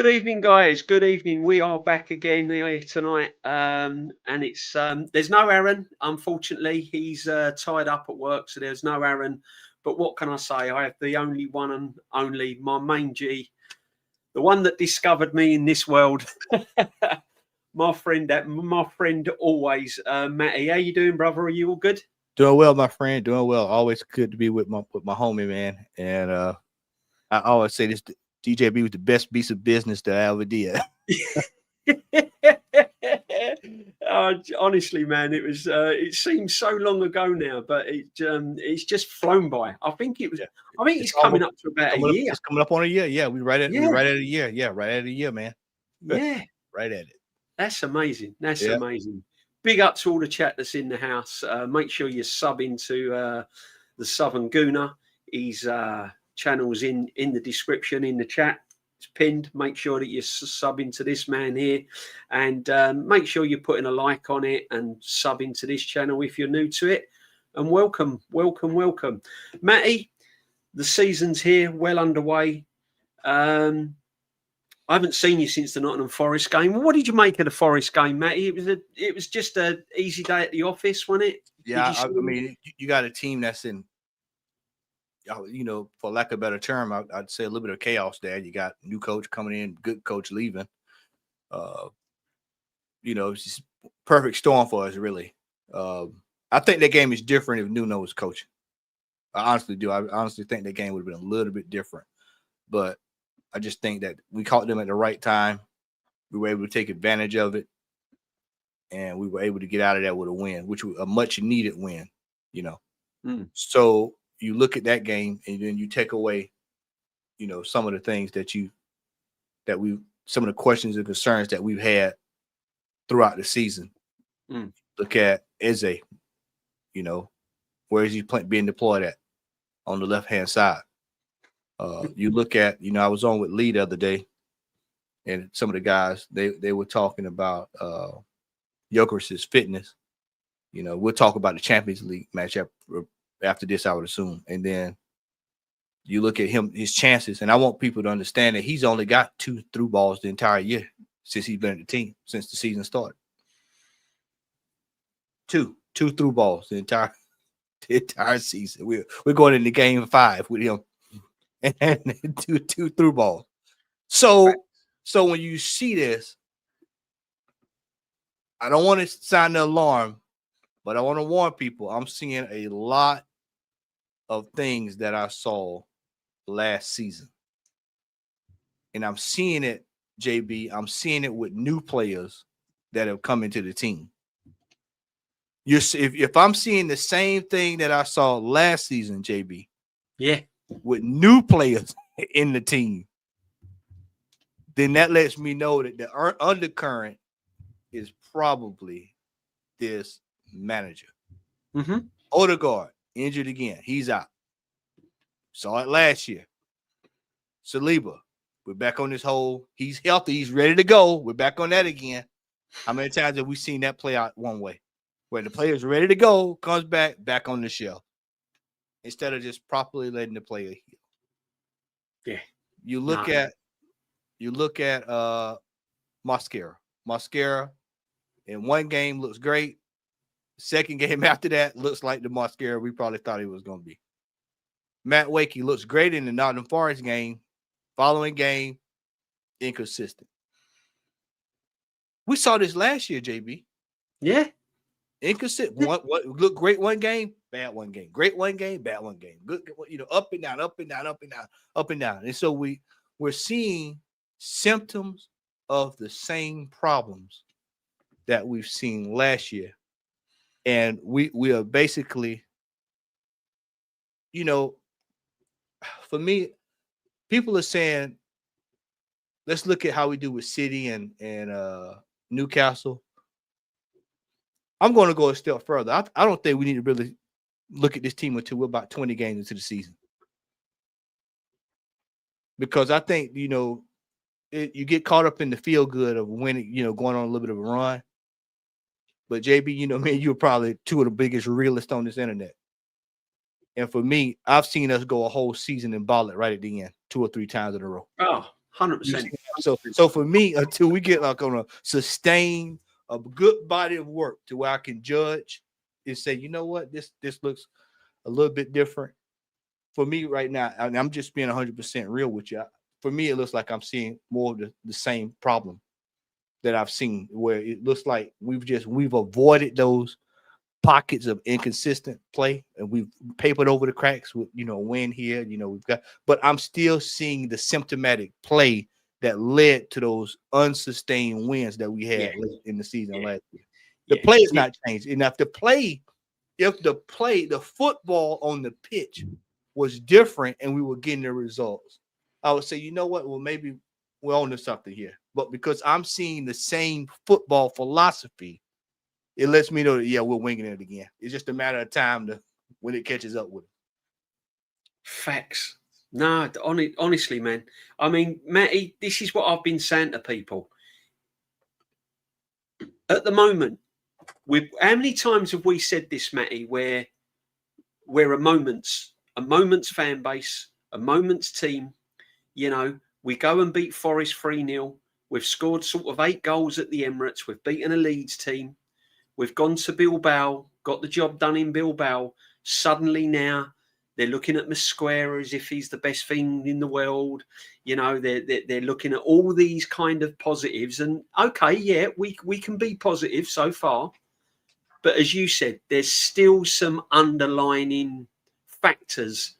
Good evening, guys. Good evening. We are back again here tonight, and it's there's no Arron. Unfortunately, he's tied up at work, so there's no Arron. But what can I say? I have the only one and only, my main G, the one that discovered me in this world. my friend always, Matty. How you doing, brother? Are you all good? Doing well, my friend. Doing well. Always good to be with my homie, man. And I always say this: DJB was the best piece of business that I ever did. Honestly, man, it was. It seems so long ago now, but it's just flown by. I think it was. Yeah. I think it's coming up to about a year. It's coming up on a year. Yeah, we right at a year. Yeah, right at a year, man. Yeah, right at it. That's amazing. That's amazing. Big up to all the chat that's in the house. Make sure you sub into the Southern Gooner. His channel's in the description in the chat. It's pinned. Make sure that you sub into this man here, and make sure you're putting a like on it and sub into this channel if you're new to it. And welcome. Matty, the season's here, well underway. I haven't seen you since the Nottingham Forest game. What did you make of the Forest game, Matty? It was just an easy day at the office, wasn't it? Yeah, I mean, you got a team that's in, for lack of a better term, I'd say a little bit of chaos there. You got new coach coming in, good coach leaving. It's just perfect storm for us, really. I think that game is different if Nuno was coaching. I honestly do. I honestly think that game would have been a little bit different. But I just think that we caught them at the right time. We were able to take advantage of it. And we were able to get out of that with a win, which was a much needed win, So you look at that game and then you take away, some of the things some of the questions and concerns that we've had throughout the season. Look at Eze, where is he being deployed at on the left-hand side? You look at, I was on with Lee the other day, and some of the guys, they were talking about Jokeris's fitness. We'll talk about the Champions League matchup after this, I would assume. And then you look at his chances, and I want people to understand that he's only got 2 through balls the entire year since he's been at the team, since the season started. Two through balls the entire season. We're going into game 5 with him. And two through balls. So when you see this, I don't want to sound the alarm, but I want to warn people. I'm seeing a lot of things that I saw last season. And I'm seeing it, JB, I'm seeing it with new players that have come into the team. If I'm seeing the same thing that I saw last season, JB. Yeah. With new players in the team, then that lets me know that the undercurrent is probably this manager. Odegaard, injured again. He's out. Saw it last year. Saliba, we're back on this hole. He's healthy. He's ready to go. We're back on that again. How many times have we seen that play out one way? Where the player's ready to go, comes back on the shelf. Instead of just properly letting the player heal. Yeah. You look at Mascara. Mascara in one game looks great. Second game after that looks like the Mascara we probably thought he was going to be. Matt Wakey looks great in the Nottingham Forest game. Following game, inconsistent. We saw this last year, JB. Yeah. Inconsistent. What looked great one game, bad one game. Great one game, bad one game. Good, up and down, up and down, up and down, up and down. And so we're seeing symptoms of the same problems that we've seen last year. And we are basically, for me, people are saying, let's look at how we do with City and Newcastle. I'm going to go a step further. I don't think we need to really look at this team until we're about 20 games into the season. Because I think, you get caught up in the feel good of winning, going on a little bit of a run. But JB, man, you're probably 2 of the biggest realists on this internet. And for me, I've seen us go a whole season and ball it right at the end, 2 or 3 times in a row. Oh, 100%. So for me, until we get like on a sustain a good body of work to where I can judge and say, you know what, this looks a little bit different. For me right now, I'm just being 100% real with you. For me, it looks like I'm seeing more of the same problem that I've seen, where it looks like we've avoided those pockets of inconsistent play, and we've papered over the cracks with, win here, we've got, but I'm still seeing the symptomatic play that led to those unsustained wins that we had late in the season last year. The play has not changed. And if the football on the pitch was different and we were getting the results, I would say, you know what? Well, maybe we're on to something here. But because I'm seeing the same football philosophy, it lets me know that, we're winging it again. It's just a matter of time when it catches up with it. Facts. No, honestly, man. I mean, Matty, this is what I've been saying to people. At the moment, how many times have we said this, Matty, where we're a moment's fan base, a moment's team, we go and beat Forest 3-0. We've scored sort of 8 goals at the Emirates. We've beaten a Leeds team. We've gone to Bilbao, got the job done in Bilbao. Suddenly now they're looking at Mosquera as if he's the best thing in the world. They're looking at all these kind of positives. And okay, we can be positive so far. But as you said, there's still some underlining factors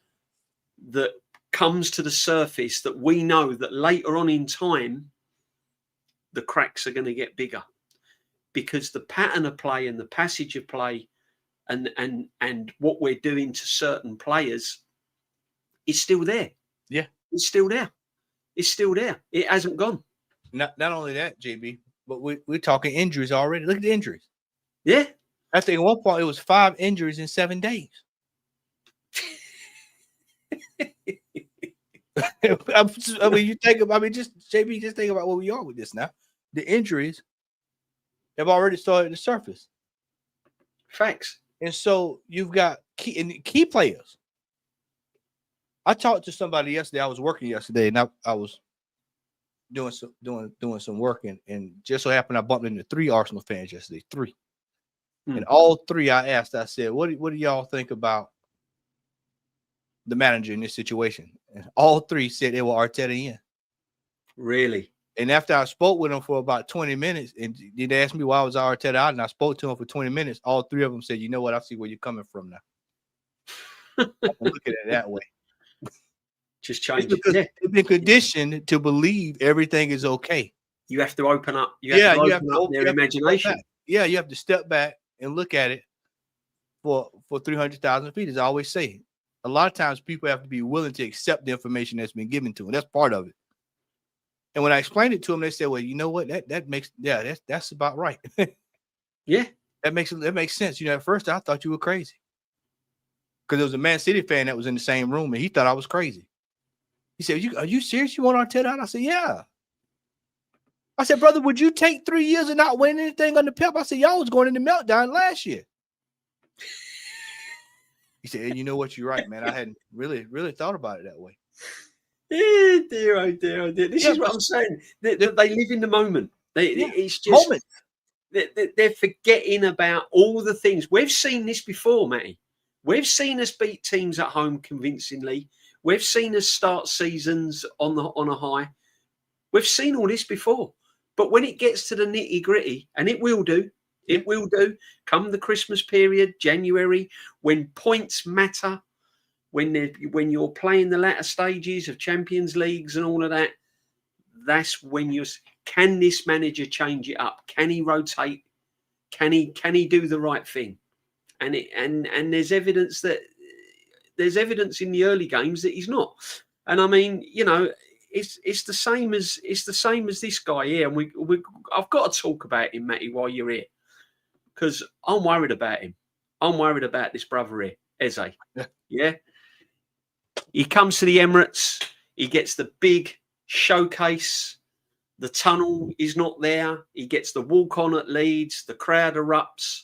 that comes to the surface that we know that later on in time, the cracks are going to get bigger. Because the pattern of play and the passage of play and what we're doing to certain players is still there. Yeah. It's still there. It's still there. It hasn't gone. Not only that, JB, but we're talking injuries already. Look at the injuries. Yeah. I think at one point it was 5 injuries in 7 days. I mean, you think about, JB, just think about where we are with this now. The injuries have already started to surface. Facts. And so you've got key players. I talked to somebody yesterday. I was working yesterday, and I was doing some work, and just so happened I bumped into 3 Arsenal fans yesterday. 3. And all 3 I asked, I said, what do y'all think about the manager in this situation? And all 3 said they were Arteta in. Really? And after I spoke with them for about 20 minutes, and they asked me why I was Arteta out, and I spoke to them for 20 minutes, all 3 of them said, you know what, I see where you're coming from now. I can look at it that way. Just change it. Because they've been conditioned to believe everything is okay. You have to open up. You have to open up their imagination. Yeah, you have to step back and look at it for 300,000 feet, as I always say. A lot of times people have to be willing to accept the information that's been given to them. That's part of it. And when I explained it to them, they said, well, you know what? That's about right. Yeah. That makes sense. At first I thought you were crazy. Because there was a Man City fan that was in the same room, and he thought I was crazy. He said, are you serious? You want Arteta out? I said, yeah. I said, brother, would you take 3 years and not win anything under Pep? I said, y'all was going into meltdown last year. He said, and you know what? You're right, man. I hadn't really, really thought about it that way. Dear, oh dear, oh dear. This is what I'm saying. They live in the moment. It's just moment. They're forgetting about all the things. We've seen this before, Matty. We've seen us beat teams at home convincingly. We've seen us start seasons on a high. We've seen all this before. But when it gets to the nitty-gritty, and it will do, come the Christmas period, January, when points matter, when you're playing the latter stages of Champions Leagues and all of that, that's when can this manager change it up? Can he rotate? Can he do the right thing? And there's evidence in the early games that he's not. And I mean, it's the same as this guy here. And I've got to talk about him, Matty, while you're here, because I'm worried about him. I'm worried about this brother here, Eze. Yeah. He comes to the Emirates. He gets the big showcase. The tunnel is not there. He gets the walk on at Leeds. The crowd erupts.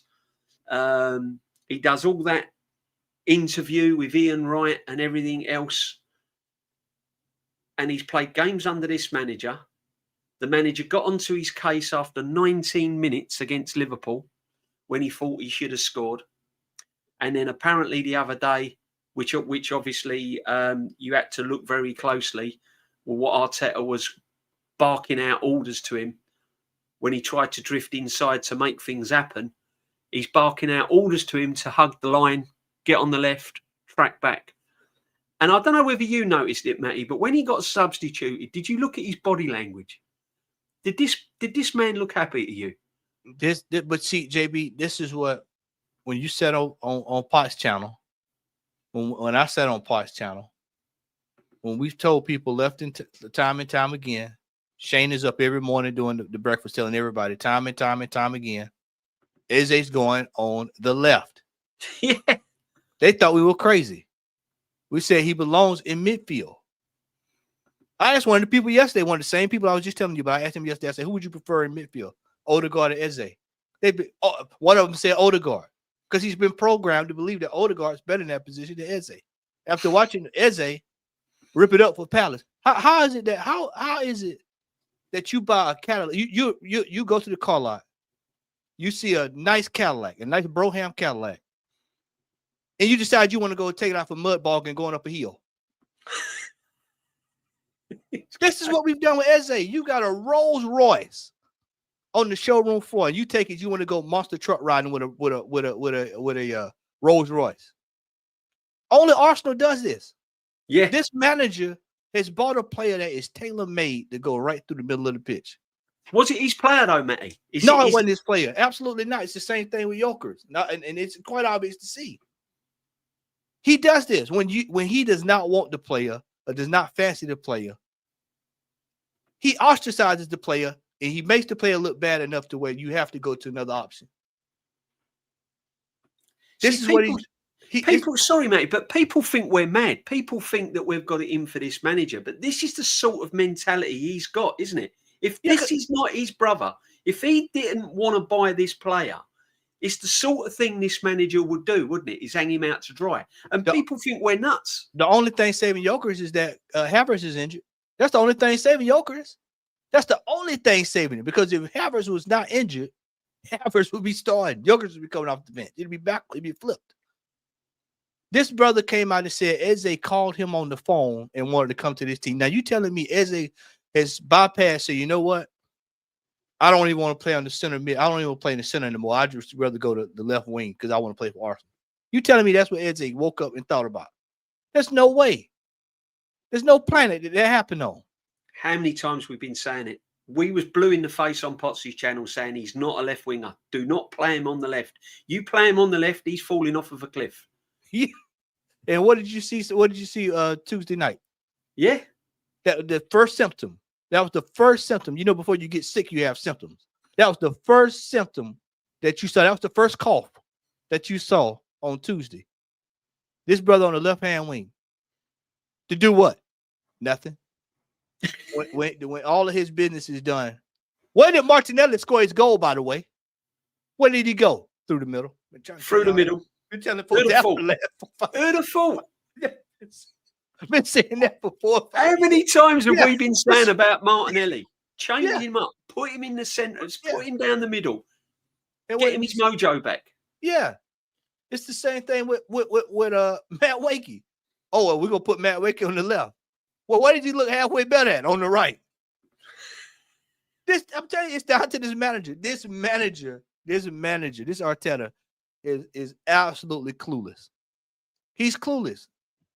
He does all that interview with Ian Wright and everything else. And he's played games under this manager. The manager got onto his case after 19 minutes against Liverpool when he thought he should have scored. And then apparently the other day, which obviously you had to look very closely, well, what Arteta was barking out orders to him when he tried to drift inside to make things happen. He's barking out orders to him to hug the line, get on the left, track back. And I don't know whether you noticed it, Matty, but when he got substituted, did you look at his body language? Did this man look happy to you? But see, JB, this is what, when you said on Potts channel, when I said on Potts channel, when we've told people left time and time again, Shane is up every morning doing the breakfast, telling everybody time and time again, Eze's going on the left. Yeah. They thought we were crazy. We said he belongs in midfield. I asked one of the people yesterday, one of the same people I was just telling you about. I asked him yesterday, I said, who would you prefer in midfield, Odegaard or Eze? One of them said Odegaard, because he's been programmed to believe that Odegaard is better in that position than Eze. After watching Eze rip it up for Palace, how is it that you buy a Cadillac? You go to the car lot, you see a nice Cadillac, a nice Broham Cadillac, and you decide you want to go take it off a mud bog and going up a hill. This is what we've done with Eze. You got a Rolls Royce on the showroom floor, and you take it. You want to go monster truck riding with a Rolls Royce. Only Arsenal does this. Yeah, this manager has bought a player that is tailor made to go right through the middle of the pitch. Was it his player though, Matty? It wasn't his player. Absolutely not. It's the same thing with Jokers. And it's quite obvious to see. He does this when he does not want the player or does not fancy the player. He ostracizes the player, and he makes the player look bad enough to where you have to go to another option. This is what people. Sorry, mate, but people think we're mad. People think that we've got it in for this manager, but this is the sort of mentality he's got, isn't it? If this is not his brother, if he didn't want to buy this player, it's the sort of thing this manager would do, wouldn't it? Is hang him out to dry, and people think we're nuts. The only thing saving Jokers is that Havertz is injured. That's the only thing saving Jokers. That's the only thing saving it, because if Havertz was not injured, Havertz would be starting. Jokers would be coming off the bench. It'd be back. It'd be flipped. This brother came out and said Eze called him on the phone and wanted to come to this team. Now you telling me Eze has bypassed? So you know what? I don't even want to play on the center mid. I don't even want to play in the center anymore. I'd just rather go to the left wing because I want to play for Arsenal. You telling me that's what Eze woke up and thought about? There's no way. There's no planet that happened on. How many times we've been saying it? We was blue in the face on Potsy's channel saying he's not a left winger. Do not play him on the left. You play him on the left, he's falling off of a cliff. Yeah. And what did you see? What did you see Tuesday night? Yeah. The first symptom. That was the first symptom. You know, before you get sick, you have symptoms. That was the first symptom that you saw. That was the first cough that you saw on Tuesday. This brother on the left-hand wing. To do what? Nothing. when all of his business is done. Where did Martinelli score his goal, by the way? Where did he go? Through the middle. Through the middle. You're telling folks Beautiful. I've been saying that before. How many times have we been saying about Martinelli? Change him up, put him in the centre, put him down the middle, get him his mojo back. Yeah. It's the same thing with Matt Wakey. Oh, well, we're going to put Matt Wakey on the left. Well, what did you look halfway better at on the right? I'm telling you, it's down to this manager. This Arteta is absolutely clueless. He's clueless.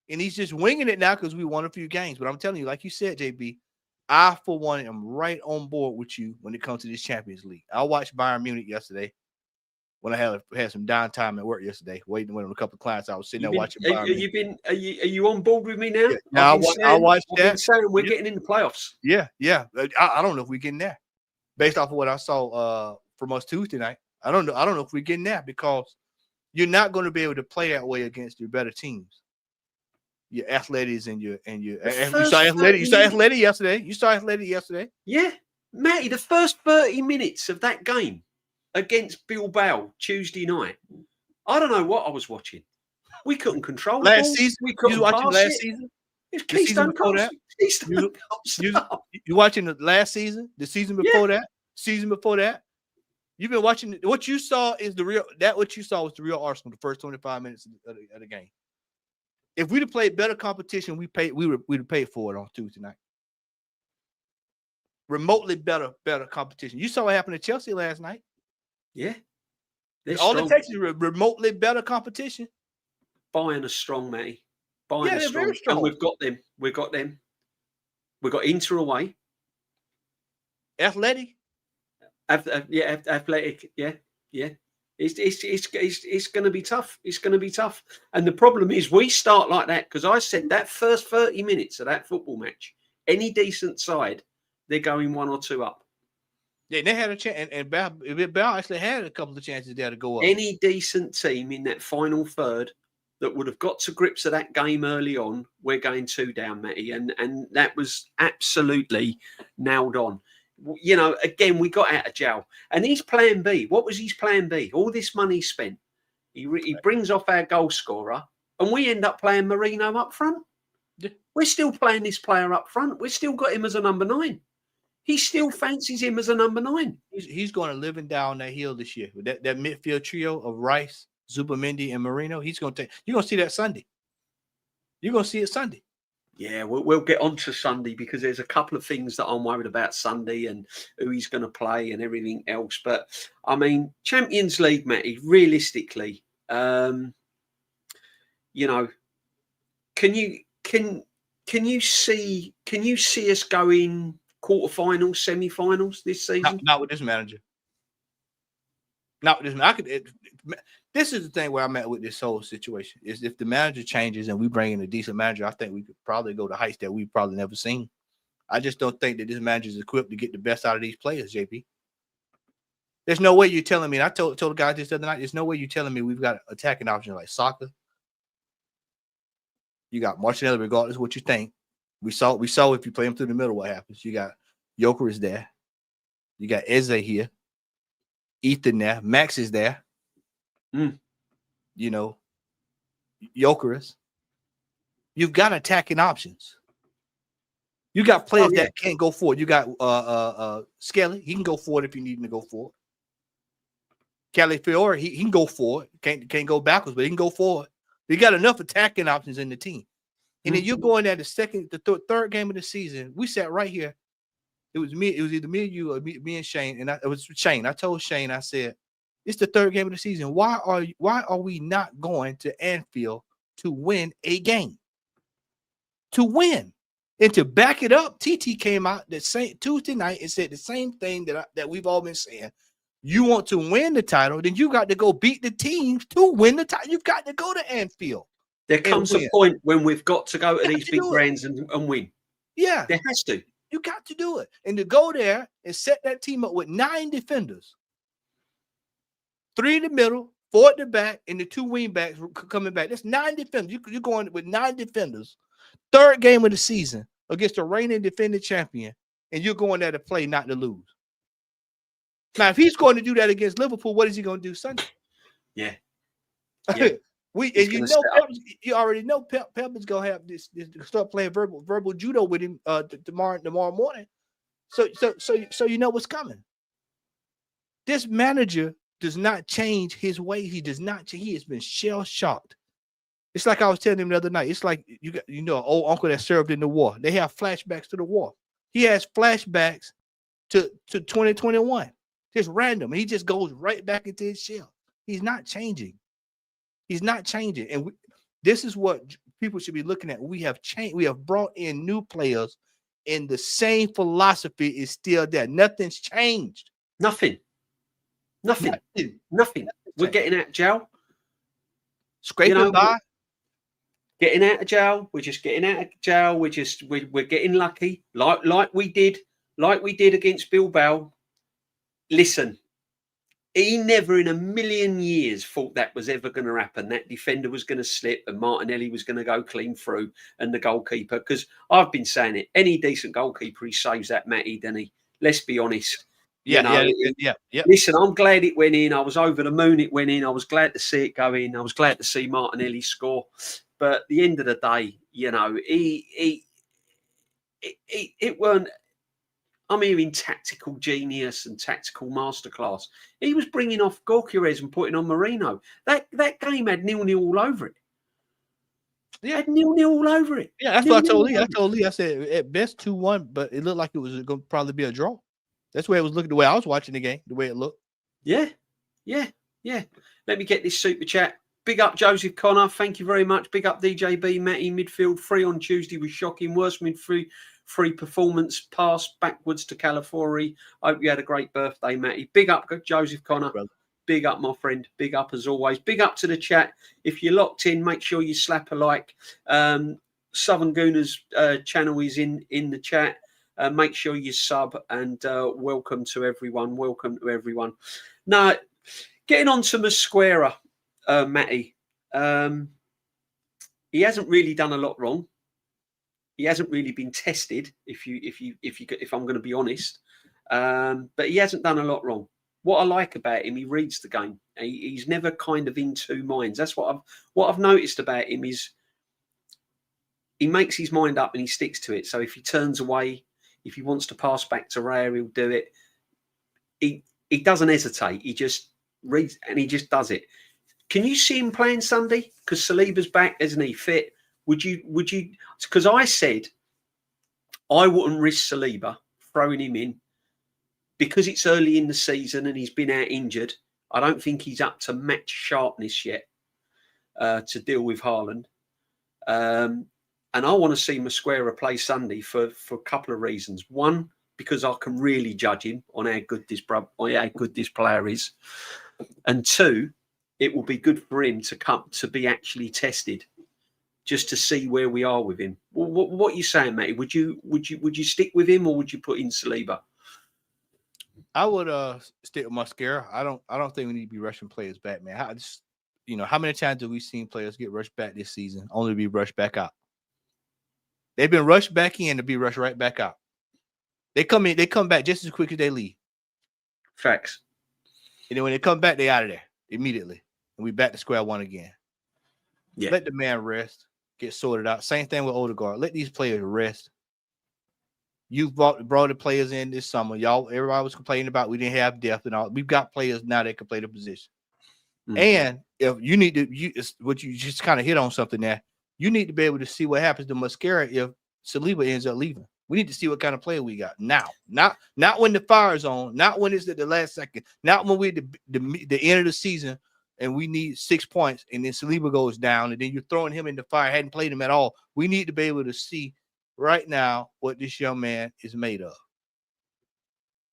And he's just winging it now because we won a few games. But I'm telling you, like you said, JB, I, for one, am right on board with you when it comes to this Champions League. I watched Bayern Munich yesterday when I had some downtime at work yesterday, waiting on a couple of clients. I was sitting there watching Bayern Munich. Are you on board with me now? Yeah. Now I watched that. I've been saying we're getting in the playoffs. Yeah. I don't know if we're getting there. Based off of what I saw from us Tuesday night, I don't know if we're getting there, because you're not going to be able to play that way against your better teams. Your athletics and you saw athletic yesterday. You saw athletic yesterday. Yeah, Matty, the first 30 minutes of that game against Bilbao Tuesday night, I don't know what I was watching. We couldn't control last season. We couldn't you watching pass last it. season. It's Keystone Cup. You watching the last season, the season before that, season before that. You've been watching. What you saw is the real. What you saw was the real Arsenal. The first 25 minutes of the game. If we'd have played better competition, we'd have paid for it on Tuesday night. Remotely better competition. You saw what happened to Chelsea last night. Yeah. All it takes is remotely better competition. Bayern are strong, Matty. Bayern are very strong. And we've got them. We've got Inter away. Athletic. Athletic. Yeah. It's going to be tough. It's going to be tough. And the problem is we start like that because I said that first 30 minutes of that football match, any decent side, they're going 1 or 2 up. Yeah, they had a chance, and Bell actually had a couple of chances there to go up. Any decent team in that final third that would have got to grips of that game early on, we're going 2 down, Matty. And that was absolutely nailed on. You know, again, we got out of jail. And his plan B, what was his plan B? All this money spent. He brings off our goal scorer, and we end up playing Marino up front. Yeah. We're still playing this player up front. We've still got him as a number 9. He still fancies him as a number 9. He's going to live and die on that hill this year. With that midfield trio of Rice, Zubimendi, and Marino, you're going to see that Sunday. You're going to see it Sunday. Yeah, we'll get on to Sunday because there's a couple of things that I'm worried about Sunday and who he's going to play and everything else. But, I mean, Champions League, Matty, realistically, you know, can you see us going quarterfinals, semi-finals this season? Not with this manager. Not with this. This is the thing where I'm at with this whole situation. Is if the manager changes and we bring in a decent manager, I think we could probably go to heights that we've probably never seen. I just don't think that this manager is equipped to get the best out of these players, JP. There's no way you're telling me, and I told the guys this the other night, there's no way you're telling me we've got attacking options like Saka. You got Martinelli, regardless of what you think. We saw if you play him through the middle, what happens. You got Joker is there. You got Eze here. Ethan there. Max is there. You know, Jokeris. You've got attacking options. You got players that can't go forward. You got Skelly. He can go forward if you need him to go forward. Calafiore, he can go forward. Can't go backwards, but he can go forward. You got enough attacking options in the team. And then you're going at the third game of the season. We sat right here. It was me. It was either me and you or me and Shane. And it was Shane. I told Shane, I said, it's the third game of the season. Why are we not going to Anfield to win a game? To win. And to back it up, TT came out that same Tuesday night and said the same thing that we've all been saying. You want to win the title, then you got to go beat the teams to win the title. You've got to go to Anfield. There comes a point when we've got to go to these big brands and win. Yeah. There has to. You got to do it. And to go there and set that team up with 9 defenders. 3 in the middle, 4 at the back, and the 2 wing backs coming back. That's 9 defenders. You're going with 9 defenders. Third game of the season against the reigning defending champion, and you're going there to play, not to lose. Now, if he's going to do that against Liverpool, what is he going to do Sunday? Yeah. You already know Pep is going to have this start playing verbal judo with him tomorrow morning. So you know what's coming. This manager does not change his way. He does not. He has been shell shocked. It's like I was telling him the other night. It's like you got an old uncle that served in the war. They have flashbacks to the war. He has flashbacks to 2021. Just random. He just goes right back into his shell. He's not changing. He's not changing. And this is what people should be looking at. We have changed. We have brought in new players, and the same philosophy is still there. Nothing's changed. Nothing. We're getting out of jail. Scraping by. Getting out of jail. We're just getting out of jail. We're getting lucky. Like we did against Bilbao. Listen, he never in a million years thought that was ever going to happen. That defender was going to slip and Martinelli was going to go clean through and the goalkeeper, because I've been saying it, any decent goalkeeper, he saves that, Matty, doesn't he? Let's be honest. Yeah. Listen, I'm glad it went in. I was over the moon it went in. I was glad to see it go in. I was glad to see Martinelli score. But at the end of the day, You know, it weren't. I'm hearing tactical genius and tactical masterclass. He was bringing off Gyökeres and putting on Marino. That game had 0-0 all over it. Yeah, had 0-0 all over it. Yeah, that's what I told Lee. I said at best 2-1, but it looked like it was going to probably be a draw. That's the way it was looking. The way I was watching the game, the way it looked. Yeah. Let me get this super chat. Big up Joseph Connor. Thank you very much. Big up DJB, Matty. Midfield 3 on Tuesday was shocking. Worst midfield free performance. Pass backwards to Calafiori. Hope you had a great birthday, Matty. Big up Joseph Connor. Brother. Big up, my friend. Big up as always. Big up to the chat. If you're locked in, make sure you slap a like. Southern Gooner's channel is in the chat. Make sure you sub, and welcome to everyone. Welcome to everyone. Now, getting on to Mosquera, Matty. He hasn't really done a lot wrong. He hasn't really been tested, if I'm going to be honest. But he hasn't done a lot wrong. What I like about him, he reads the game. He's never kind of in two minds. That's what I've noticed about him is he makes his mind up and he sticks to it. So if he turns away, if he wants to pass back to Raya, he'll do it. He doesn't hesitate. He just reads and he just does it. Can you see him playing Sunday? Because Saliba's back, isn't he? Fit? Would you? Because I said I wouldn't risk Saliba throwing him in because it's early in the season and he's been out injured. I don't think he's up to match sharpness yet to deal with Haaland. And I want to see Mosquera play Sunday for a couple of reasons. One, because I can really judge him on how good this player is, and two, it will be good for him to come to be actually tested, just to see where we are with him. What are you saying, Matty? Would you stick with him or would you put in Saliba? I would stick with Mosquera. I don't think we need to be rushing players back, man. How many times have we seen players get rushed back this season only to be rushed back out? They've been rushed back in to be rushed right back out. They come back just as quick as they leave. Facts. And then when they come back, they out of there immediately. And we back to square one again. Yeah. Let the man rest, get sorted out. Same thing with Odegaard. Let these players rest. You've brought the players in this summer. Everybody was complaining about we didn't have depth and all. We've got players now that can play the position. Mm-hmm. And if you need to, what you just kind of hit on something there. You need to be able to see what happens to Mosquera if Saliba ends up leaving. We need to see what kind of player we got now. Not when the fire's on, not when it's at the last second, not when we're at the end of the season and we need 6 points and then Saliba goes down and then you're throwing him in the fire, hadn't played him at all. We need to be able to see right now what this young man is made of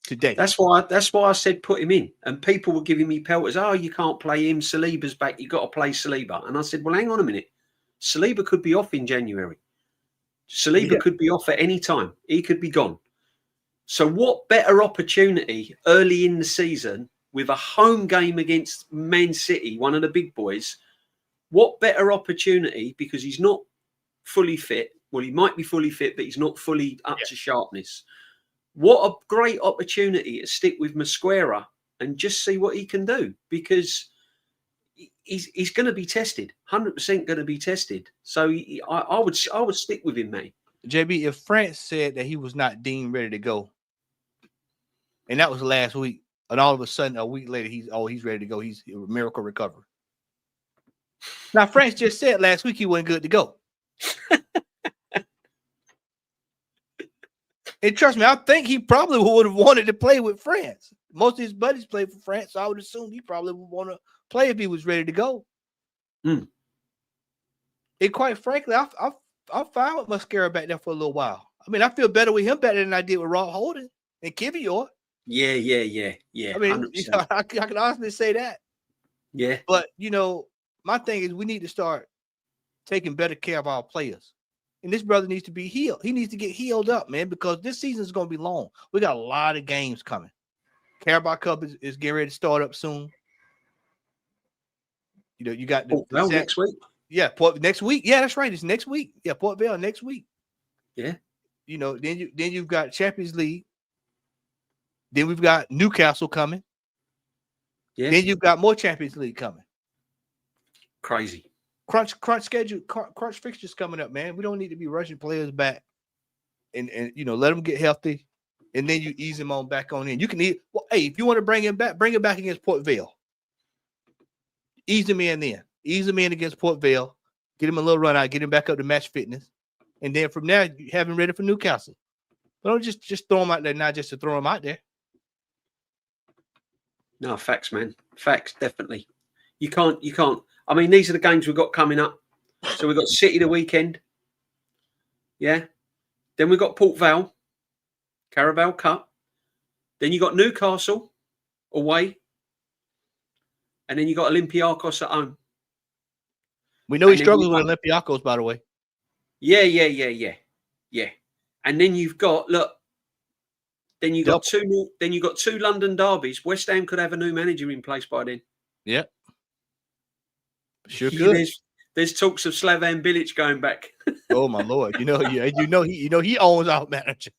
today. That's why I said put him in. And people were giving me pelters. Oh, you can't play him. Saliba's back. You got to play Saliba. And I said, well, hang on a minute. Saliba could be off in January. Saliba could be off at any time. He could be gone. So what better opportunity early in the season with a home game against Man City, one of the big boys? What better opportunity, because he's not fully fit. Well, he might be fully fit, but he's not fully up to sharpness. What a great opportunity to stick with Mosquera and just see what he can do, because he's going to be tested, 100% going to be tested. So I would stick with him, mate. JB, if France said that he was not deemed ready to go, and that was last week, and all of a sudden a week later he's ready to go, he's a miracle recovery. Now France just said last week he wasn't good to go. And trust me, I think he probably would have wanted to play with France. Most of his buddies play for France, so I would assume he probably would want to play if he was ready to go. And quite frankly, I'm fine with Mosquera back there for a little while. I mean, I feel better with him better than I did with Rob Holding and Kivior. Yeah. I mean, I can honestly say that. Yeah. But, my thing is we need to start taking better care of our players. And this brother needs to be healed. He needs to get healed up, man, because this season is going to be long. We got a lot of games coming. Carabao Cup is getting ready to start up soon. You got Port Vale next week. Yeah, next week. Yeah, that's right. It's next week. Yeah, Port Vale next week. Yeah. Then you've got Champions League. Then we've got Newcastle coming. Yeah. Then you've got more Champions League coming. Crazy. crunch schedule, crunch fixtures coming up, man. We don't need to be rushing players back, and let them get healthy, and then you ease them on back on in. You can well, hey, if you want to bring him back against Port Vale. Ease him in then. Ease him in against Port Vale. Get him a little run out. Get him back up to match fitness, and then from there, you have him ready for Newcastle. But don't just throw him out there, not just to throw him out there. No, facts, man. Facts, definitely. You can't. I mean, these are the games we've got coming up. So we've got City the weekend. Yeah. Then we've got Port Vale, Carabao Cup. Then you got Newcastle away. And then you got Olympiacos at home. We know he struggles with Olympiacos, by the way. Yeah. And then you've got Then you got two London derbies. West Ham could have a new manager in place by then. Yeah. Sure could. There's talks of Slaven Bilic going back. Oh my Lord! He owns our manager.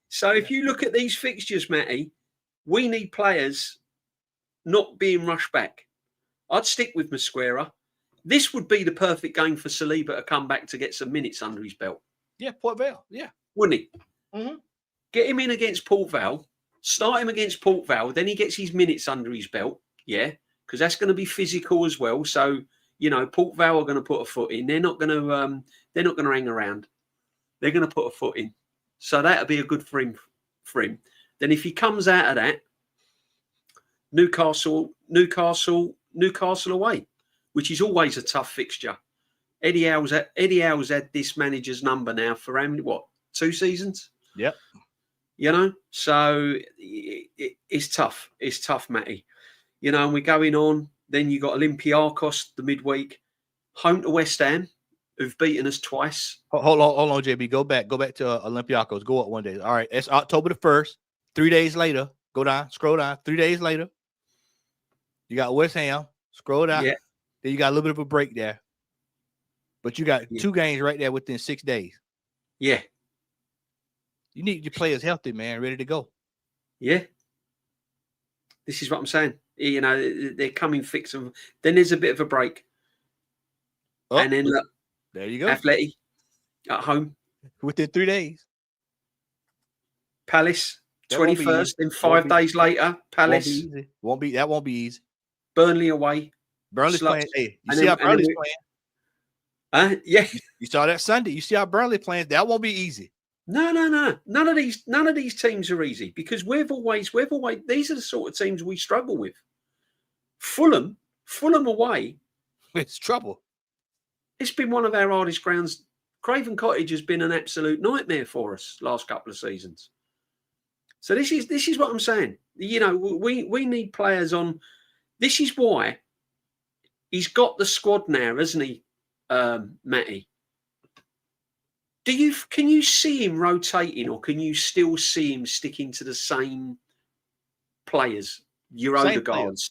So if you look at these fixtures, Matty, we need players not being rushed back. I'd stick with Mosquera. This would be the perfect game for Saliba to come back to get some minutes under his belt. Yeah, Port Vale. Yeah, wouldn't he? Mm-hmm. Get him in against Port Vale. Start him against Port Vale. Then he gets his minutes under his belt. Yeah, because that's going to be physical as well. So Port Vale are going to put a foot in. They're not going to hang around. They're going to put a foot in. So that'll be a good for him. Then if he comes out of that, Newcastle away, which is always a tough fixture. Eddie Howe's had this manager's number now for how many? 2 seasons? Yep. So it's tough. It's tough, Matty. And we're going on. Then you got Olympiacos the midweek, home to West Ham, who've beaten us twice. Hold on, JB. Go back to Olympiacos. Go up one day. All right, it's October the 1st. 3 days later, scroll down. 3 days later, you got West Ham. Scroll down. Yeah. Then you got a little bit of a break there. But you got 2 games right there within 6 days. Yeah. You need your players healthy, man, ready to go. Yeah. This is what I'm saying. They're coming fix them. Then there's a bit of a break. Oh, and then look, there you go. Athletic at home. Within 3 days. Palace, 21st. Then 5 days later, Palace. Won't be easy. Burnley away. Burnley's playing. Hey, you see how Burnley's playing? Yeah. You saw that Sunday. You see how Burnley playing? That won't be easy. No. None of these teams are easy because we've always. These are the sort of teams we struggle with. Fulham away. It's trouble. It's been one of our hardest grounds. Craven Cottage has been an absolute nightmare for us last couple of seasons. So this is what I'm saying. We need players on. This is why he's got the squad now, hasn't he, Matty? Can you see him rotating, or can you still see him sticking to the same players? Your Odegaards,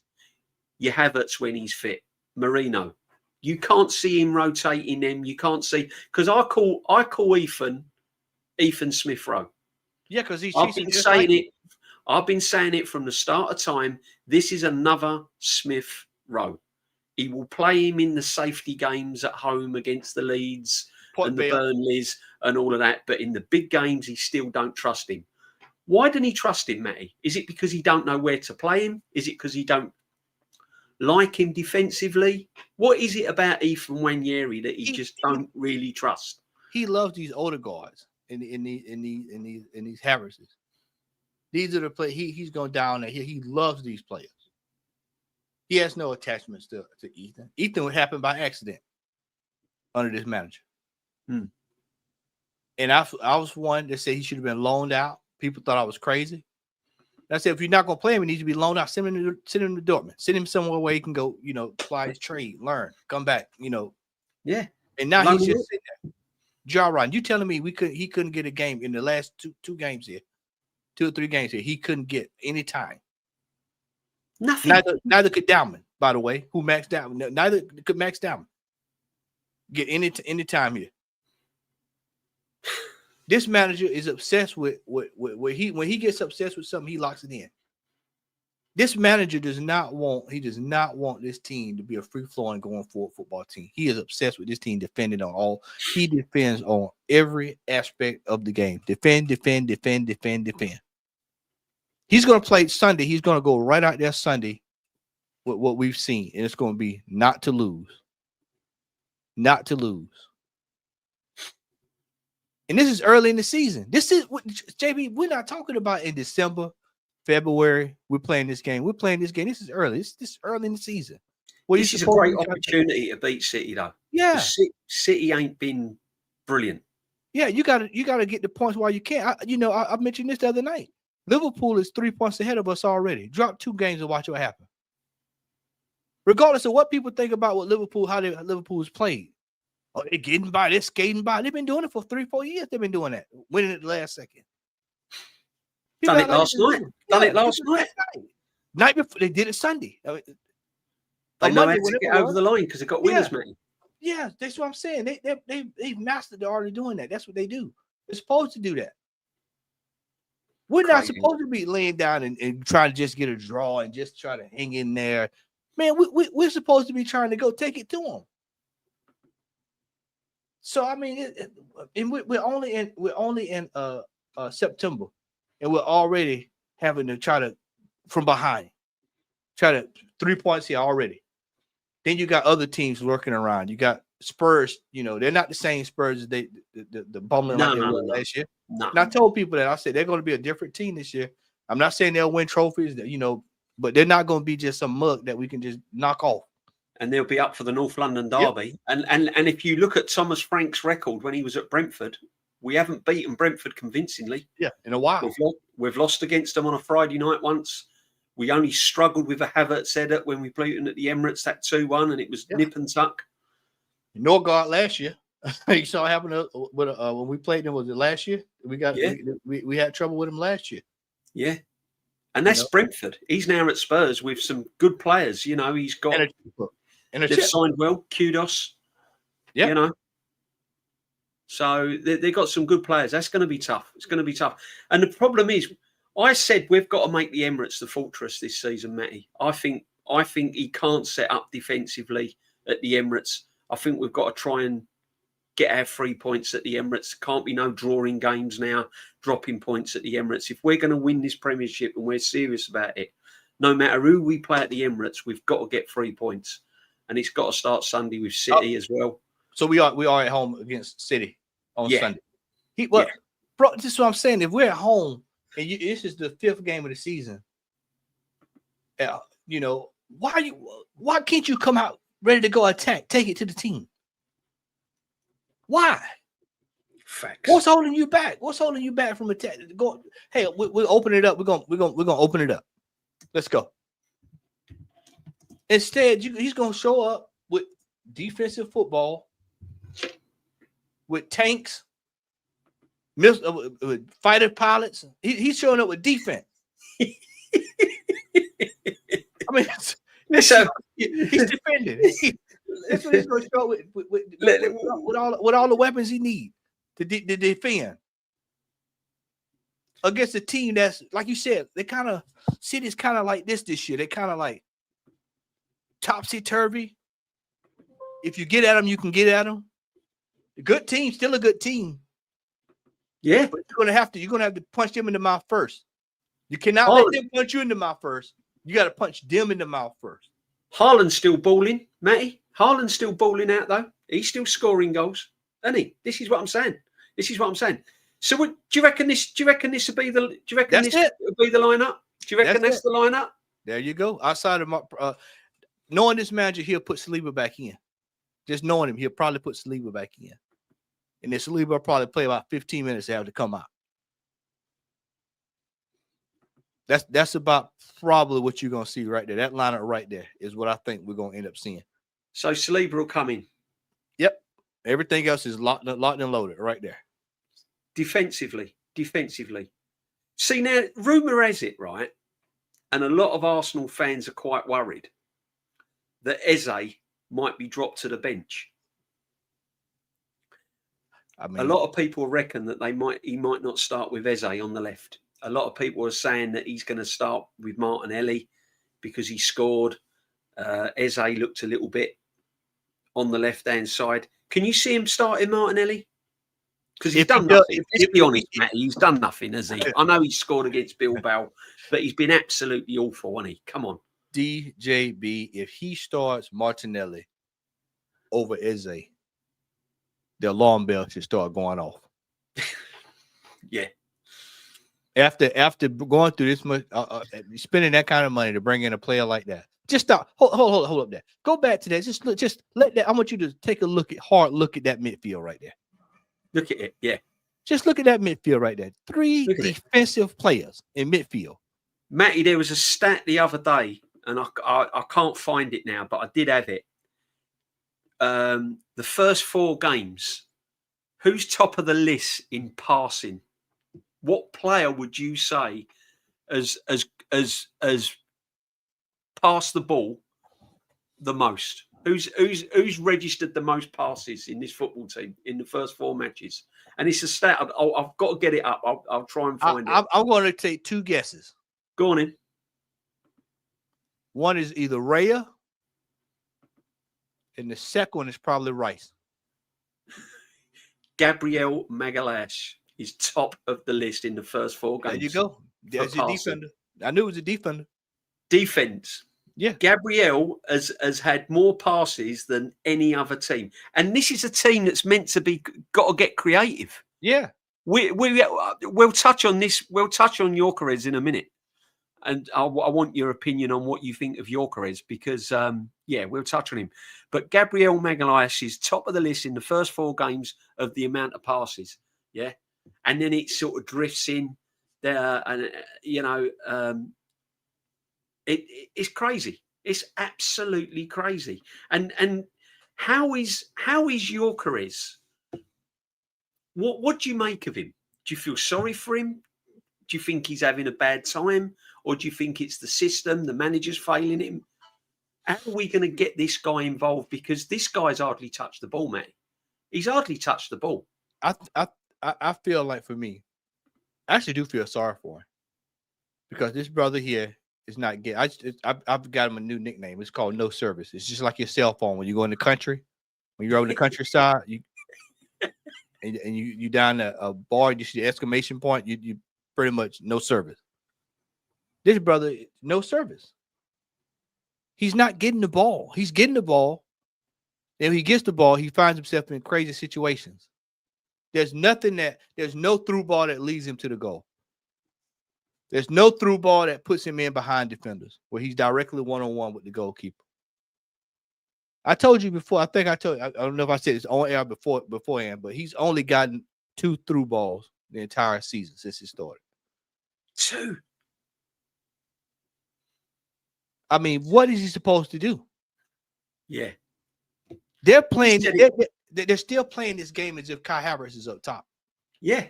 your Havertz when he's fit, Marino. You can't see him rotating them. You can't see because I call Ethan Smith Rowe. Yeah, because I've been saying it from the start of time. This is another Smith Rowe. He will play him in the safety games at home against the Leeds and the Burnleys and all of that. But in the big games, he still don't trust him. Why don't he trust him, Matty? Is it because he don't know where to play him? Is it because he don't like him defensively? What is it about Ethan Nwaneri that he just don't really trust? He loves these Odegaards in these Harrises. These are the players he's going down there. He loves these players. He has no attachments to Ethan. Ethan would happen by accident under this manager. And I was one that said he should have been loaned out. People thought I was crazy. I said, if you're not going to play him, he needs to be loaned out. Send him to Dortmund. Send him somewhere where he can go, apply his trade, learn, come back, Yeah. And now he's just sitting there. Arron, you telling me he couldn't get a game in the last two games here, 2 or 3 games here. He couldn't get any time. Nothing. Neither could Dowman, by the way, who maxed out. Neither could Max Dowman get any time here. This manager is obsessed with when he gets obsessed with something, he locks it in. This manager does not want this team to be a free-flowing, going forward football team. He is obsessed with this team defending on all. He defends on every aspect of the game. Defend. He's going to play Sunday. He's going to go right out there Sunday with what we've seen, and it's going to be not to lose. Not to lose. And this is early in the season. This is what, JB, we're not talking about in December, February. We're playing this game. This is early. This is early in the season. This is a great opportunity to beat City, though. Yeah. City ain't been brilliant. Yeah, you gotta get the points while you can. I mentioned this the other night. Liverpool is 3 points ahead of us already. Drop 2 games and watch what happens. Regardless of what people think about what Liverpool, how Liverpool's played. Oh, they're getting by, they're skating by. They've been doing it for 3-4 years. They've been doing that, winning it the last second. Done it last night. Night before they did it Sunday. They know how to get over the line because they got winners, man. Yeah, that's what I'm saying. They've mastered the art of doing that. That's what they do. They're supposed to do that. We're not supposed to be laying down and trying to just get a draw and just try to hang in there. Man, we're supposed to be trying to go take it to them. So I mean, we're only in September, and we're already having to try to from behind, try to 3 points here already. Then you got other teams lurking around. You got Spurs. They're not the same Spurs as the bumbling like they were last year. No. And I told people that I said they're going to be a different team this year. I'm not saying they'll win trophies, but they're not going to be just some mug that we can just knock off. And they'll be up for the North London derby. Yep. And if you look at Thomas Frank's record when he was at Brentford, we haven't beaten Brentford convincingly. Yeah, in a while. We've lost against them on a Friday night once. We only struggled with a Havertz header when we played them at the Emirates, that 2-1, and it was nip and tuck. Norgard last year. You saw what happened when we played them. Was it last year? We had trouble with him last year. Yeah. And that's Brentford. He's now at Spurs with some good players. He's got they've signed well. Kudos. Yeah. So they got some good players. That's going to be tough. It's going to be tough. And the problem is, I said we've got to make the Emirates the fortress this season, Matty. I think he can't set up defensively at the Emirates. I think we've got to try and get our 3 points at the Emirates. Can't be no drawing games now, dropping points at the Emirates. If we're going to win this Premiership and we're serious about it, no matter who we play at the Emirates, we've got to get 3 points. And it's got to start Sunday with City as well. So we are at home against City on Sunday. Bro, this is what I'm saying. If we're at home and this is the 5th game of the season, why can't you come out ready to go attack, take it to the team? Why? Facts. What's holding you back? What's holding you back from attack? Hey, we'll open it up. We're gonna open it up. Let's go. Instead, he's gonna show up with defensive football, with tanks, with fighter pilots. He's showing up with defense. I mean, he's defending. That's what he's going to show with all the weapons he needs to defend against a team that's, like you said, City's kind of like this year. They're kind of like topsy-turvy. If you get at them, you can get at them. The good team, still a good team. Yeah, but you're gonna have to punch them in the mouth first. You cannot let them punch you in the mouth first. You got to punch them in the mouth first. Haaland's still balling, Matty. Haaland's still balling out though. He's still scoring goals, isn't he? This is what I'm saying. So, do you reckon this will be the? Do you reckon this will be the lineup? Do you reckon that's the lineup? There you go. Outside of my knowing this manager, he'll put Saliba back in. Just knowing him, he'll probably put Saliba back in, and then Saliba will probably play about 15 minutes to have to come out. That's about probably what you're gonna see right there. That lineup right there is what I think we're gonna end up seeing. So Saliba will come in. Yep. Everything else is locked and loaded right there. Defensively. See, now, rumour has it, right, and a lot of Arsenal fans are quite worried that Eze might be dropped to the bench. I mean, a lot of people reckon that he might not start with Eze on the left. A lot of people are saying that he's going to start with Martinelli because he scored. Eze looked a little bit on the left-hand side. Can you see him starting Martinelli? Because he's done nothing. Let's be honest, Matty, he's done nothing, has he? I know he scored against Bilbao, but he's been absolutely awful, hasn't he? Come on. DJB, if he starts Martinelli over Eze, the alarm bell should start going off. Yeah. After going through this much, spending that kind of money to bring in a player like that, just stop. Hold up there. Go back to that. Just let that. I want you to take a hard look at that midfield right there. Look at it. Yeah. Just look at that midfield right there. 3 defensive players in midfield. Matty, there was a stat the other day, and I can't find it now, but I did have it. The first 4 games, who's top of the list in passing? What player would you say as passed the ball the most? Who's registered the most passes in this football team in the first 4 matches? And it's a stat. I've got to get it up. I'll try and find it. I'm going to take 2 guesses. Go on in. One is either Raya, and the second one is probably Rice. Gabriel Magalhaes is top of the list in the first 4 games. There you go. There's a defender. I knew it was a defender. Defense. Yeah. Gabriel has had more passes than any other team. And this is a team that's meant to be got to get creative. Yeah. We'll touch on this. We'll touch on Gyökeres in a minute. And I want your opinion on what you think of Gyökeres because, we'll touch on him. But Gabriel Magalhaes is top of the list in the first 4 games of the amount of passes. Yeah. And then it sort of drifts in there. And, it's crazy. It's absolutely crazy. And how is Gyökeres? What do you make of him? Do you feel sorry for him? Do you think he's having a bad time? Or do you think it's the system, the manager's failing him? How are we going to get this guy involved? Because this guy's hardly touched the ball, man. He's hardly touched the ball. I feel like for me, I actually do feel sorry for him. Because this brother here is not getting. I've got him a new nickname. It's called No Service. It's just like your cell phone when you go in the country. When you're over in the countryside, you down a bar, you see the exclamation point, you pretty much no service. This brother, no service. He's not getting the ball. He's getting the ball. And when he gets the ball, he finds himself in crazy situations. There's no through ball that leads him to the goal. There's no through ball that puts him in behind defenders where he's directly one-on-one with the goalkeeper. I told you before, I don't know if I said this on air beforehand, but he's only gotten 2 through balls the entire season since it started. 2. I mean, what is he supposed to do? Yeah. They're playing, they're still playing this game as if Kai Havertz is up top. Yeah,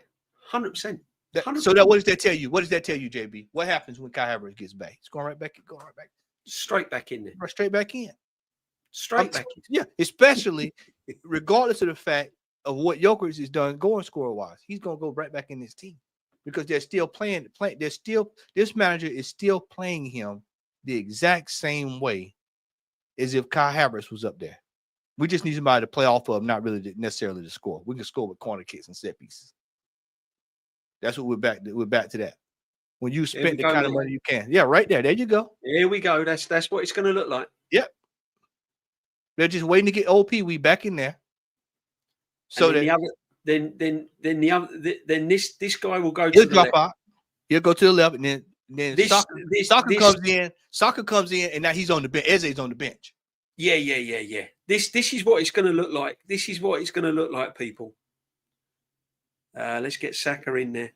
100%. So what does that tell you? What does that tell you, JB? What happens when Kai Havertz gets back? He's going right back. Straight back in there. Straight back in. Straight back in. Yeah, especially regardless of the fact of what Gyökeres has done going score-wise. He's going to go right back in this team because they're still playing. This manager is still playing him the exact same way as if Kai Havertz was up there. We just need somebody to play off of, not really necessarily to score. We can score with corner kicks and set pieces. That's what we're back to that. When you spend the kind of money you can. Yeah, right there. There you go. Here we go. That's what it's going to look like. Yep. They're just waiting to get OP. We back in there. So then this guy will go to he'll the drop left. out. He'll go to the left, and then Saka comes in. Saka comes in, and now he's on the bench. Eze's on the bench. Yeah. This is what it's going to look like. This is what it's going to look like, people. Let's get Saka in there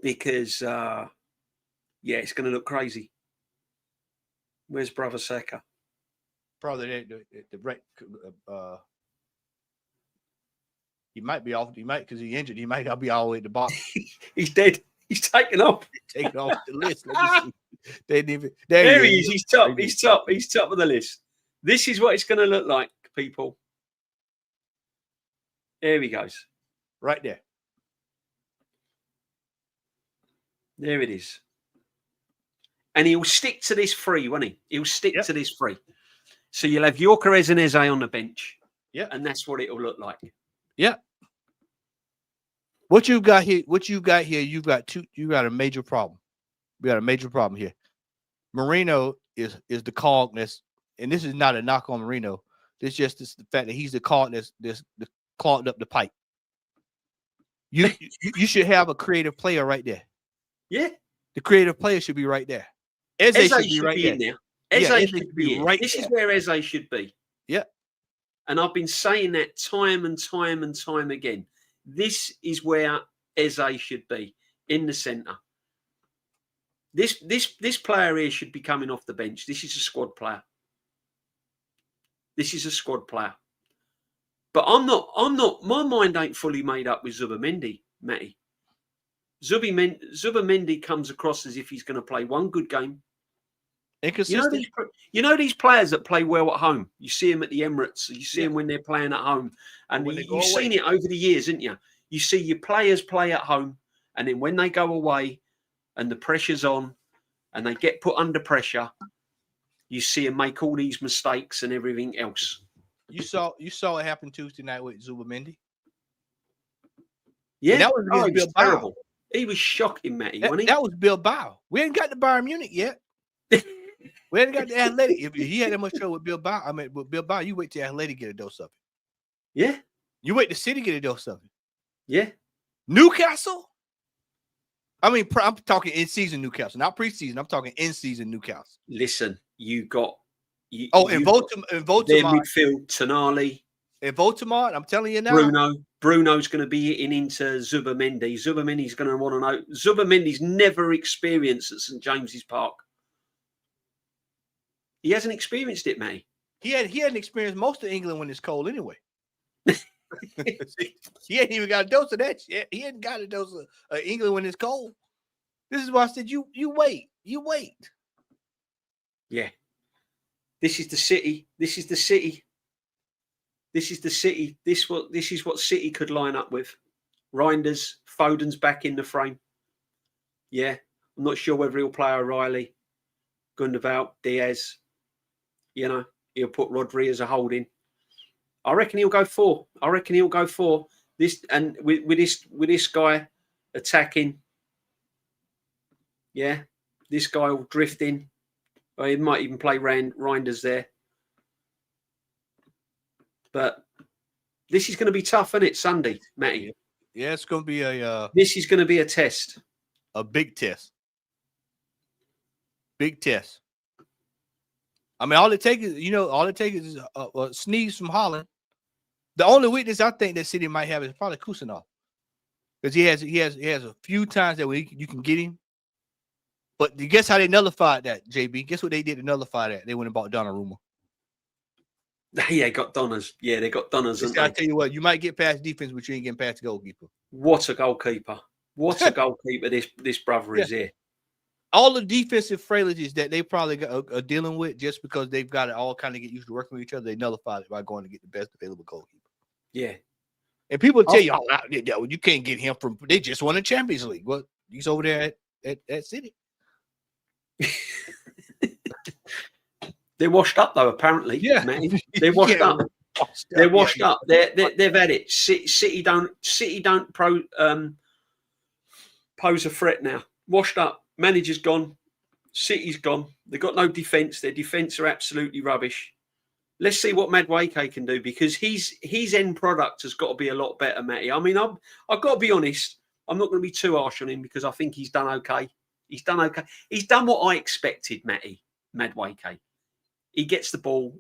because, it's going to look crazy. Where's brother Saka? Probably the right. He might be off. He might because he's injured. He might not be all the way at the bottom. He's dead. He's taken off. Taken off the list. Let me see. They didn't even. There he is. He's top. He's top. He's top of the list. This is what it's going to look like, people. There he goes. Right there. There it is. And he'll stick to this three, won't he? He'll stick to this three. So you'll have Gyökeres and Eze on the bench. Yeah. And that's what it'll look like. Yeah. What you got here, you got a major problem. We got a major problem here. Marino is the cog that's, and this is not a knock on Marino. This just is the fact that he's the cog that's clogged up the pipe. You should have a creative player right there. Yeah. The creative player should be right there. Eze should be right there. Eze should be right. This is where Eze should be. Yeah. And I've been saying that time and time and time again. This is where Eze should be, in the centre. This player here should be coming off the bench. This is a squad player. This is a squad player. But I'm not. My mind ain't fully made up with Zubimendi, Matty. Zubimendi comes across as if he's going to play one good game. Inconsistent. You know these players that play well at home. You see them at the Emirates. You see them when they're playing at home, and you've seen it over the years, haven't you? You see your players play at home, and then when they go away, and the pressure's on, and they get put under pressure, you see them make all these mistakes and everything else. You saw it happen Tuesday night with Zubimendi. Yeah, and that was against Bilbao. Terrible. He was shocking, Matty. That was Bilbao. We ain't got the Bayern Munich yet. We ain't got the Athletic. If he had that much trouble with Bilbao, with Bilbao, you wait till Athletic get a dose of it. Yeah. You wait till City get a dose of it. Yeah. Newcastle? I'm talking in-season Newcastle, not preseason. I'm talking in-season Newcastle. Listen, in Voldemort. Their midfield, Tonali. In Voldemort, I'm telling you now. Bruno's going to be hitting into Zubimendi. Zubimendi's going to want to know. Zubimendi's never experienced at St. James's Park. He hasn't experienced it, mate. He hadn't experienced most of England when it's cold anyway. He ain't even got a dose of that shit. He ain't got a dose of England when it's cold. This is why I said you wait. You wait. Yeah. This is the City. This is the City. This is the City. This is what City could line up with. Reinders, Foden's back in the frame. Yeah. I'm not sure whether he'll play O'Reilly, Gundogan, Diaz. You know, he'll put Rodri as a holding. I reckon he'll go 4. This and with this guy attacking. Yeah, this guy will drift in. Or he might even play Reinders there. But this is going to be tough, isn't it, Sunday, Matty? Yeah, it's going to be this is going to be a test. A big test. Big test. I mean, all it takes is a sneeze from Holland. The only weakness I think that City might have is probably Kusanov, because he has a few times that you can get him. But guess how they nullified that, JB? Guess what they did to nullify that? They went and bought Donnarumma. Yeah, got Donners. Yeah, they got Donners. I tell you what, you might get past defense, but you ain't getting past the goalkeeper. What a goalkeeper! What a goalkeeper this brother is here. All the defensive frailties that they probably are dealing with, just because they've got to all kind of get used to working with each other, they nullified it by going to get the best available goalkeeper. Yeah. And people tell you, you can't get him from, they just won the Champions League. Well, he's over there at City. They're washed up though, apparently. Yeah. Man. They're washed up. They're washed up. They've had it. City don't pose a threat now. Washed up. Manager's gone. City's gone. They've got no defence. Their defence are absolutely rubbish. Let's see what Madueke can do, because his end product has got to be a lot better, Matty. I mean, I've got to be honest. I'm not going to be too harsh on him, because I think he's done okay. He's done okay. He's done what I expected, Madueke. He gets the ball.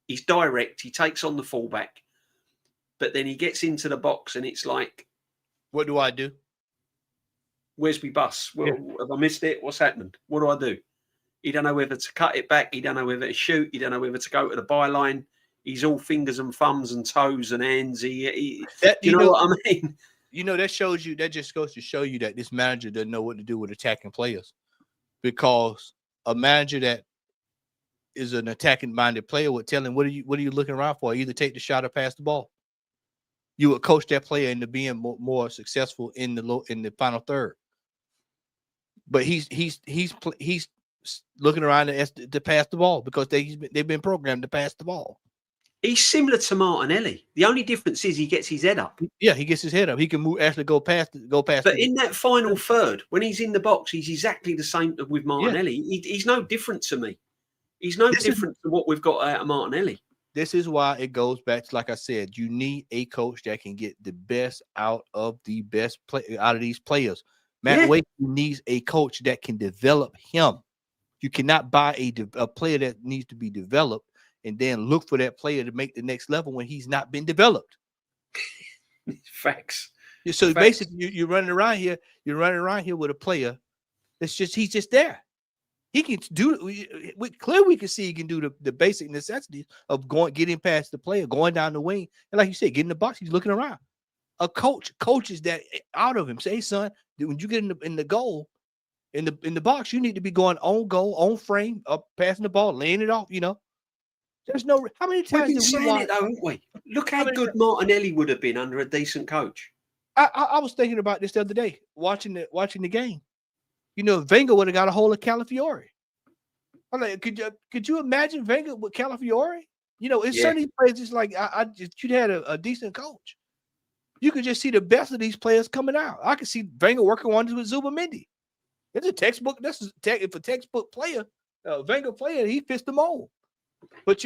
He's direct. He takes on the fullback. But then he gets into the box and it's like, what do I do? Where's my bus? Well, have I missed it? What's happened? What do I do? He don't know whether to cut it back. He don't know whether to shoot. He don't know whether to go to the byline. He's all fingers and thumbs and toes and hands. You know what I mean? You know, that just goes to show you that this manager doesn't know what to do with attacking players, because a manager that is an attacking minded player would tell him, what are you looking around for? Either take the shot or pass the ball. You would coach that player into being more successful in the final third. But he's looking around to pass the ball because they've been programmed to pass the ball. He's similar to Martinelli. The only difference is he gets his head up. Yeah, he gets his head up. He can actually go past. But in that final third, when he's in the box, he's exactly the same with Martinelli. Yeah. He's no different to me. He's no different to what we've got out of Martinelli. This is why it goes back to, like I said, you need a coach that can get the best out of the best out of these players. Matt Wade needs a coach that can develop him. You cannot buy a player that needs to be developed and then look for that player to make the next level when he's not been developed. Facts. So basically, you're running around here. You're running around here with a player that's he's just there. He can do. Clearly, we can see he can do the basic necessities of getting past the player, going down the wing, and like you said, getting the box. He's looking around. A coach coaches that out of him. Say, hey, son, when you get in the goal, in the box, you need to be going on goal, on frame, up, passing the ball, laying it off. There's no. How many times we've been saying it though, haven't we? Look how good Martinelli would have been under a decent coach. I was thinking about this the other day, watching the game. Wenger would have got a hold of Calafiore. I'm like, could you imagine Wenger with Calafiore? It's certain places like you'd had a decent coach. You could just see the best of these players coming out. I could see Wenger working on this with Zubamendi. It's a textbook. If a textbook player, Wenger player, he fits the mold. But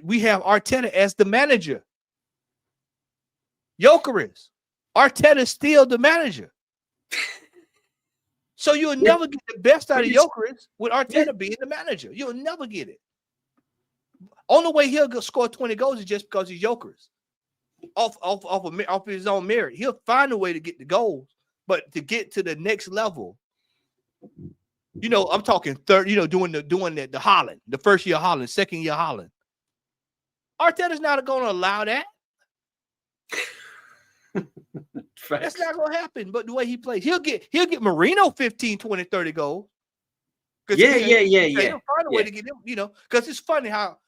we have Arteta as the manager. Gyökeres. Arteta's still the manager. So you'll never get the best out of Gyökeres with Arteta being the manager. You'll never get it. Only way he'll score 20 goals is just because he's Gyökeres. Off his own merit. He'll find a way to get the goals, but to get to the next level, I'm talking third, doing the Holland, the first year Holland, second year Holland. Arteta's not going to allow that. That's not going to happen. But the way he plays, he'll get Marino 15, 20, 30 goals. Yeah. He'll find a way to get him, because it's funny how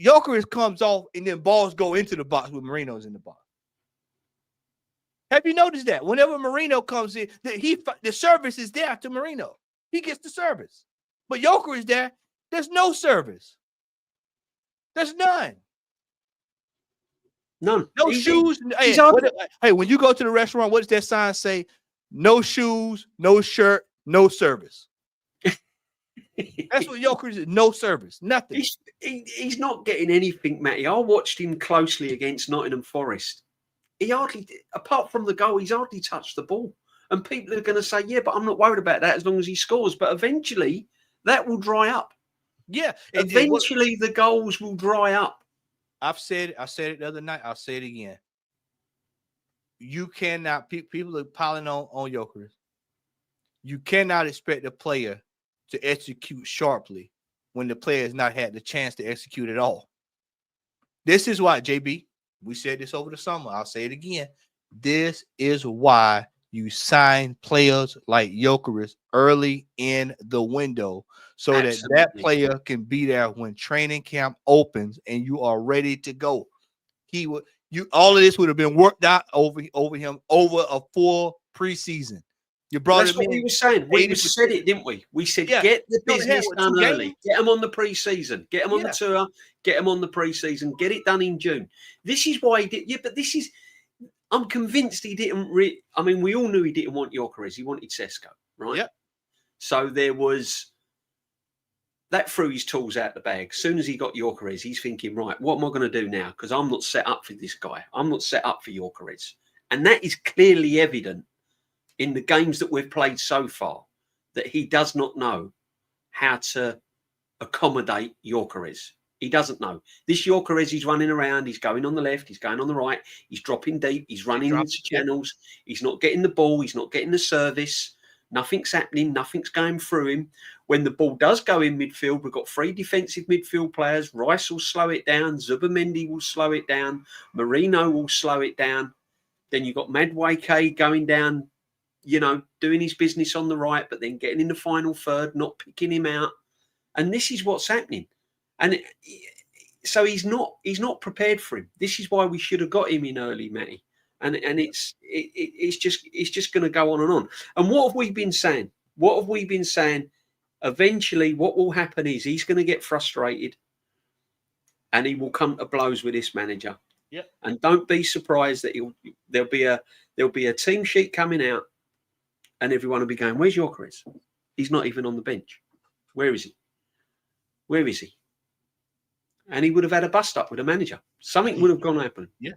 Gyökeres comes off and then balls go into the box with Marino's in the box. Have you noticed that? Whenever Marino comes in, the service is there to Marino. He gets the service. But Gyökeres is there. There's no service. There's none. None. No shoes. Hey, when you go to the restaurant, what does that sign say? No shoes, no shirt, no service. That's what Gyökeres is. No service. Nothing. He's not getting anything, Matty. I watched him closely against Nottingham Forest. He hardly, apart from the goal, he's hardly touched the ball. And people are going to say, yeah, but I'm not worried about that as long as he scores. But eventually, that will dry up. Yeah. Eventually, the goals will dry up. I said it the other night. I'll say it again. You cannot, people are piling on Gyökeres. You cannot expect a player to execute sharply when the player has not had the chance to execute at all. This is why, JB, we said this over the summer. I'll say it again. This is why you sign players like Gyökeres early in the window so that player can be there when training camp opens and you are ready to go. All of this would have been worked out over him over a full preseason. You brought That's what we were saying. We said it, didn't we? We said get the business done early. Get them on the preseason. Get them on the tour. Get them on the preseason. Get it done in June. This is why he did. Yeah, but this is. I'm convinced he didn't. I mean, we all knew he didn't want Gyökeres. He wanted Sesko, right? Yeah. So there was that threw his tools out the bag. As soon as he got Gyökeres, he's thinking, right, what am I going to do now? Because I'm not set up for this guy. I'm not set up for Gyökeres, and that is clearly evident in the games that we've played so far, that he does not know how to accommodate Gyökeres. He doesn't know. This Gyökeres, he's running around, he's going on the left, he's going on the right, he's dropping deep, he's running into channels, he's not getting the ball, he's not getting the service, nothing's happening, nothing's going through him. When the ball does go in midfield, we've got 3 defensive midfield players. Rice will slow it down, Zubamendi will slow it down, Marino will slow it down. Then you've got Madueke going down, doing his business on the right, but then getting in the final third, not picking him out. And this is what's happening. And so he's not prepared for him. This is why we should have got him in early, Matty. And it's just going to go on and on. And what have we been saying? What have we been saying eventually what will happen is he's going to get frustrated and he will come to blows with this manager. Yep. And don't be surprised that there'll be a team sheet coming out and everyone will be going, where's Gyökeres? He's not even on the bench. Where is he? Where is he? And he would have had a bust up with a manager. Something would have gone to happen. Yeah.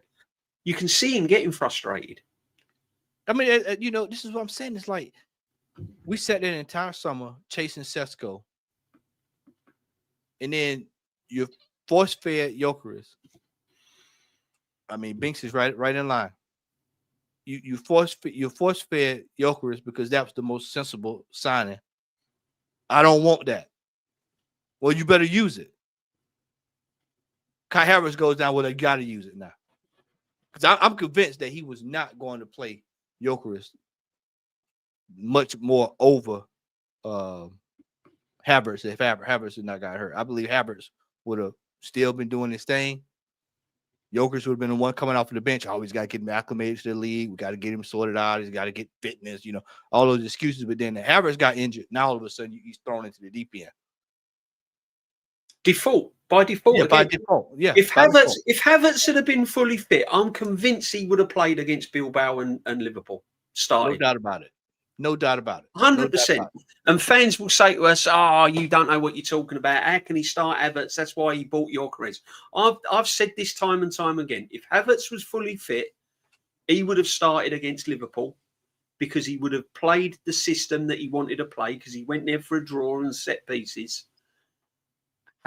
You can see him getting frustrated. I mean, this is what I'm saying. It's like we sat there the entire summer chasing Sesko. And then you force-fed Gyökeres. I mean, Binks is right in line. You force-fed Gyökeres because that was the most sensible signing. I don't want that. Well, you better use it. Kai Havertz goes down. Well, they got to use it now. Because I'm convinced that he was not going to play Gyökeres much more over Havertz if Havertz had not got hurt. I believe Havertz would have still been doing his thing. Gyökeres would have been the one coming off of the bench. Always got to get him acclimated to the league. We got to get him sorted out. He's got to get fitness, all those excuses. But then Havertz got injured. Now all of a sudden he's thrown into the deep end. By default. Yeah, by default. Yeah. If Havertz had been fully fit, I'm convinced he would have played against Bilbao and Liverpool. Starting. No doubt about it. 100%. And fans will say to us, you don't know what you're talking about. How can he start Havertz? That's why he bought Gyökeres. I've said this time and time again. If Havertz was fully fit, he would have started against Liverpool because he would have played the system that he wanted to play because he went there for a draw and set pieces.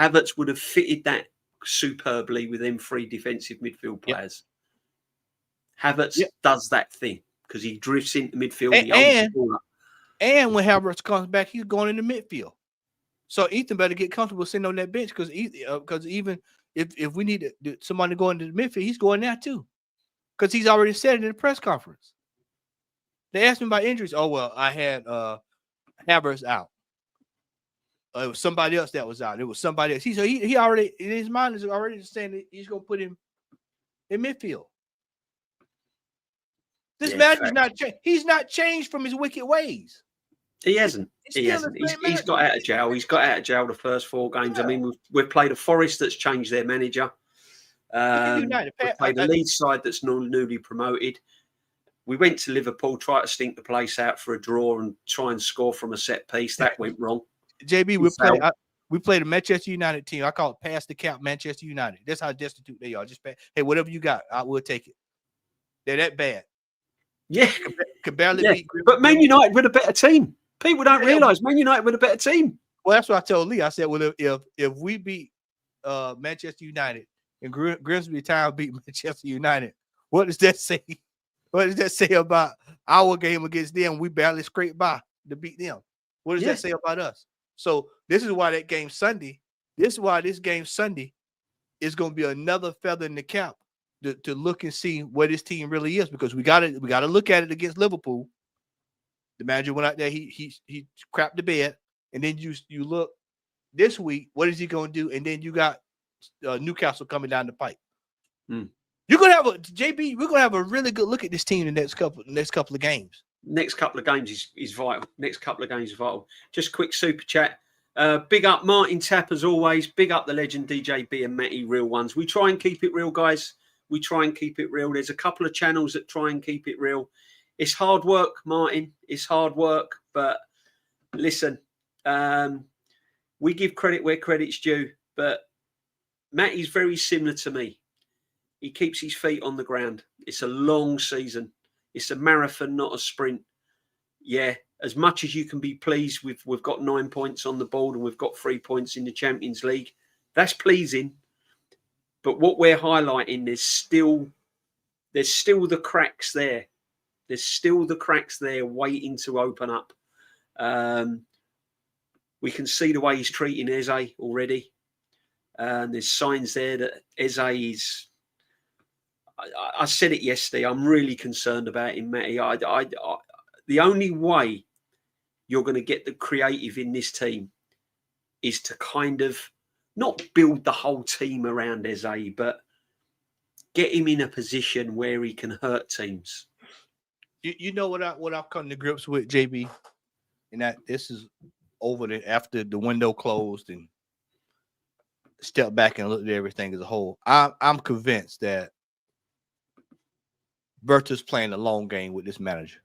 Havertz would have fitted that superbly with them three defensive midfield players. Yep. Havertz does that thing because he drifts into midfield. And when Havertz comes back, he's going into midfield. So Ethan better get comfortable sitting on that bench because even if we need somebody to go into the midfield, he's going there too because he's already said it in the press conference. They asked him about injuries. Oh, well, I had Havertz out. It was somebody else that was out. It was somebody else. He already, in his mind, is already saying that he's going to put him in midfield. This manager's not changed. He's not changed from his wicked ways. He hasn't. He's got out of jail. He's got out of jail the first 4 games. Yeah. I mean, we've played a Forest that's changed their manager. We've played a Leeds side that's newly promoted. We went to Liverpool, tried to stink the place out for a draw and try and score from a set piece. That went wrong. JB, we played a Manchester United team. I call it pass the cap Manchester United. That's how destitute they are. Just hey, whatever you got, I will take it. They're that bad. Yeah, could barely beat. But Man United were a better team. People don't realise Man United were a better team. Well, that's what I told Lee. I said, well, if we beat Manchester United and Grimsby Town beat Manchester United, what does that say? What does that say about our game against them? We barely scraped by to beat them. What does that say about us? So this is why this game Sunday is going to be another feather in the cap to look and see where this team really is, because we got to look at it against Liverpool. The manager went out there, he crapped the bed, and then you look this week, what is he going to do? And then you got Newcastle coming down the pipe. You're gonna have JB. We're gonna have a really good look at this team in the next couple of games. Next couple of games is vital. Next couple of games is vital. Just quick super chat. Big up Martin Tapp as always. Big up the legend DJB and Matty, real ones. We try and keep it real, guys. We try and keep it real. There's a couple of channels that try and keep it real. It's hard work, Martin. It's hard work. But listen, we give credit where credit's due. But Matty's very similar to me. He keeps his feet on the ground. It's a long season. It's a marathon, not a sprint. Yeah, as much as you can be pleased we've got 9 points on the board and we've got 3 points in the Champions League. That's pleasing. But what we're highlighting, there's still the cracks there. There's still the cracks there waiting to open up. We can see the way he's treating Eze already. There's signs there that Eze is... I said it yesterday. I'm really concerned about him, Matty. The only way you're going to get the creative in this team is to kind of not build the whole team around Eze, but get him in a position where he can hurt teams. You know what I've come to grips with, JB, and that this is after the window closed and stepped back and looked at everything as a whole, I'm convinced that Berta's playing a long game with this manager.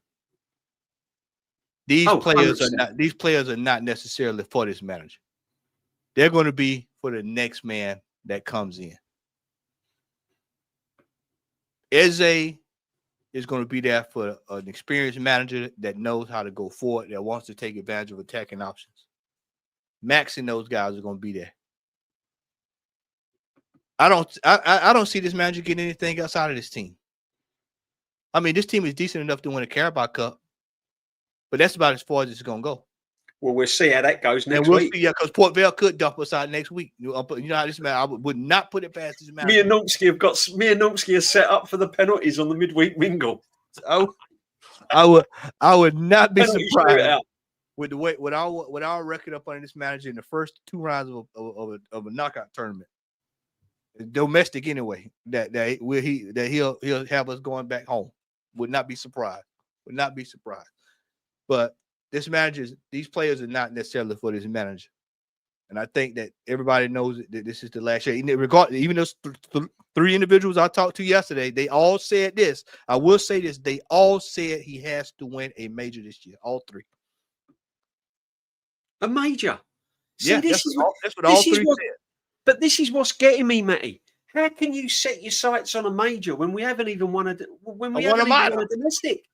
These players are not necessarily for this manager. They're going to be for the next man that comes in. Eze is going to be there for an experienced manager that knows how to go forward, that wants to take advantage of attacking options. Max and those guys are going to be there. I don't see this manager getting anything outside of this team. I mean, this team is decent enough to win a Carabao Cup, but that's about as far as it's going to go. Well, we'll see how that goes next week. See, because Port Vale could dump us out next week. You know how this man, I would not put it past this man. Me and Nomsky are set up for the penalties on the midweek mingle. I would not be surprised with the way with our record up under this manager in the first 2 rounds of a knockout tournament. Domestic anyway. He'll have us going back home. Would not be surprised. But these players are not necessarily for this manager. And I think that everybody knows that this is the last year. Even those 3 individuals I talked to yesterday, they all said this. I will say this. They all said he has to win a major this year. All 3. A major? See, yeah, that's what all 3 said. But this is what's getting me, Matty. How can you set your sights on a major when we haven't even won a domestic?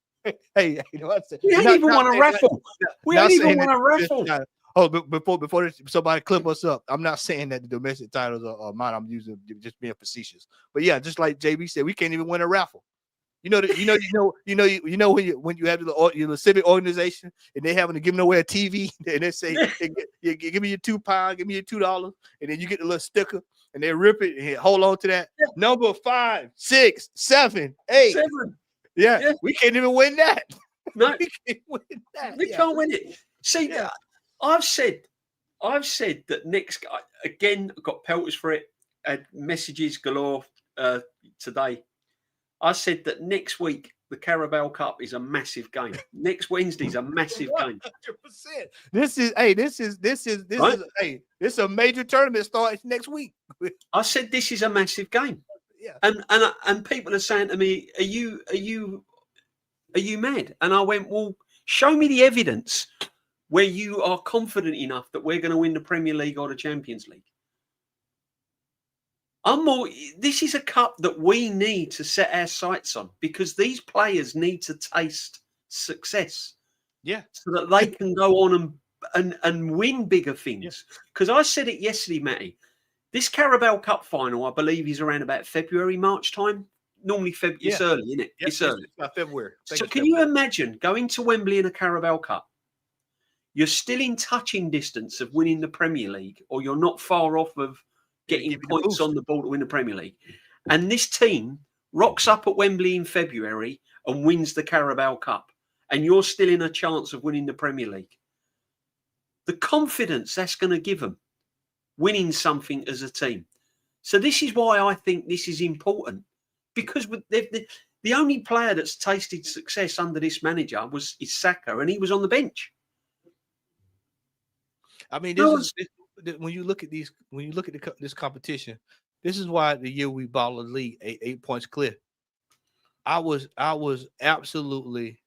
Hey, we haven't even won a raffle. We haven't even won a raffle. Oh, before somebody clip us up, I'm not saying that the domestic titles are mine. I'm using just being facetious. But yeah, just like JB said, we can't even win a raffle. You know when you have the civic organization and they having to give away a TV and they say, hey, give me your £2, give me your $2, and then you get the little sticker and they rip it and hold on to that. Yeah. Number 5, 6, 7, 8. 7. Yeah, we can't even win that. No, we can't win that. We can't win it. See, I've said that next again. Got pelters for it. Messages galore today. I said that next week the Carabao Cup is a massive game. Next Wednesday's a massive game. 100%. This is a major tournament starts next week. I said this is a massive game. Yeah. And people are saying to me, are you mad? And I went, well, show me the evidence where you are confident enough that we're going to win the Premier League or the Champions League. This is a cup that we need to set our sights on because these players need to taste success. Yeah. So that they can go on and win bigger things. Because I said it yesterday, Matty. This Carabao Cup final, I believe, is around about February, March time. Normally, it's early, isn't it? Yep, it's early. It's February. So can you imagine going to Wembley in a Carabao Cup? You're still in touching distance of winning the Premier League, or you're not far off of getting points on the board to win the Premier League. And this team rocks up at Wembley in February and wins the Carabao Cup. And you're still in a chance of winning the Premier League. The confidence that's going to give them. Winning something as a team. So this is why I think this is important because the only player that's tasted success under this manager is Saka, and he was on the bench. I mean, when you look at this competition, this is why the year we bottled the league 8 points clear. I was absolutely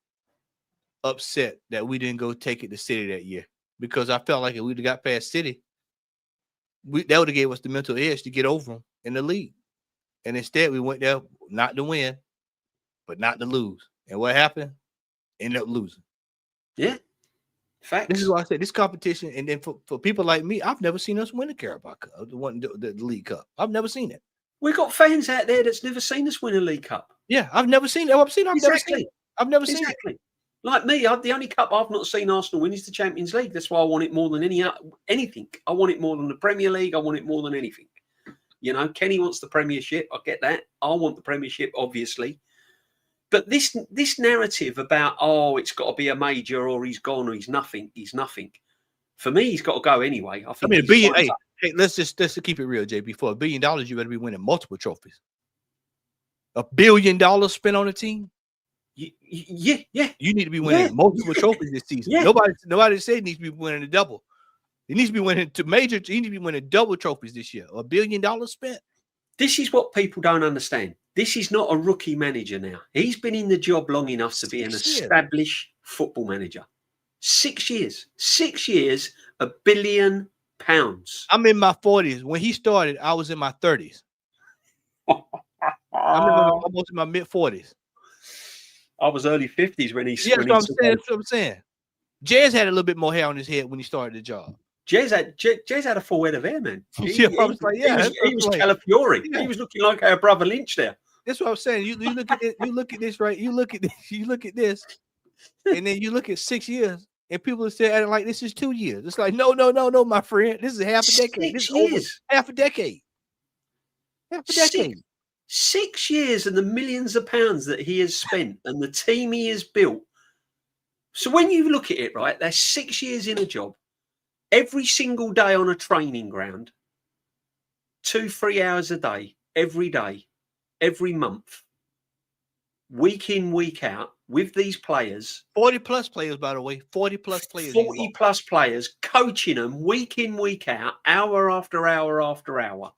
upset that we didn't go take it to City that year because I felt like if we'd have got past City, that would have gave us the mental edge to get over them in the league. And instead, we went there not to win, but not to lose. And what happened? Ended up losing. Yeah. Facts. This is why I said this competition. And then for people like me, I've never seen us win the Carabao Cup, the League Cup. I've never seen it. We've got fans out there that's never seen us win a League Cup. Yeah, I've never seen it. I've never seen it. Like me, the only cup I've not seen Arsenal win is the Champions League. That's why I want it more than anything. I want it more than the Premier League. I want it more than anything. You know, Kenny wants the Premiership. I get that. I want the Premiership, obviously. But this narrative about, it's got to be a major or he's gone or he's nothing. For me, he's got to go anyway. I mean, hey, let's just keep it real, JB. For $1 billion, you better be winning multiple trophies. $1 billion spent on a team. Yeah. You need to be winning multiple trophies this season. Yeah. Nobody said he needs to be winning a double. He needs to be winning he needs to be winning double trophies this year. $1 billion spent. This is what people don't understand. This is not a rookie manager now. He's been in the job long enough to be an established football manager. 6 years. 6 years, £1 billion. I'm in my 40s. When he started, I was in my 30s. I'm almost in my mid 40s. I was early 50s when he. Yeah, that's what I'm saying. Jez had a little bit more hair on his head when he started the job. Jez had a full head of hair, man. He was Calafiore. Yeah. He was looking like our brother Lynch there. That's what I'm saying. You look at it, you look at this, right? You look at this, and then you look at 6 years, and people are still acting like this is 2 years. It's like, no, my friend. This is half a decade. This is over half a decade. Half a decade. 6 years and the millions of pounds that he has spent and the team he has built. So when you look at it, right, that's 6 years in a job, every single day on a training ground, 2-3 hours a day, every month, week in, week out, with these players. 40 plus players, by the way. 40 plus players. 40 plus players, coaching them week in, week out, hour after hour after hour.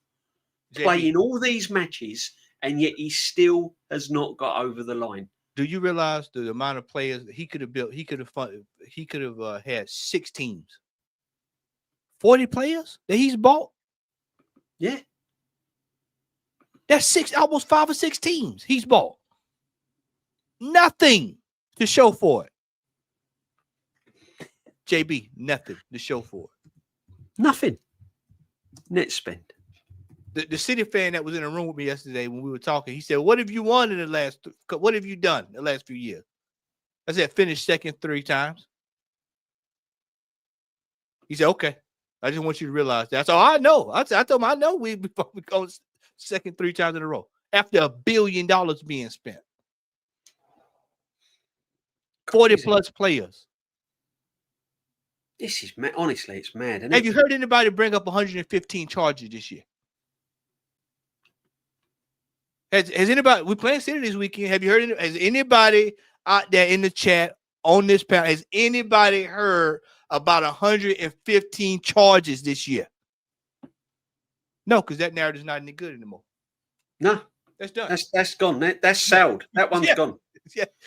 Playing all these matches, and yet he still has not got over the line. Do you realize the amount of players that he could have built? He could have had 6 teams. 40 players that he's bought. Yeah, that's almost 5 or 6 teams he's bought. Nothing to show for it. JB, nothing to show for it. Nothing. Net spend. The City fan that was in the room with me yesterday when we were talking, he said, what have you won in the last, what have you done in the last few years? I said, finished second 3 times. He said, okay. I just want you to realize that. So I know. I told him, I know we've gone second 3 times in a row after $1 billion being spent. 40 plus players. This is mad. Honestly, it's mad. Have you heard anybody bring up 115 charges this year? Has anybody? We playing City this weekend. Have you heard? Has anybody out there in the chat on this panel? Has anybody heard about 115 charges this year? No, because that narrative's not any good anymore. No, that's done. That's gone. That's sold. That one's gone.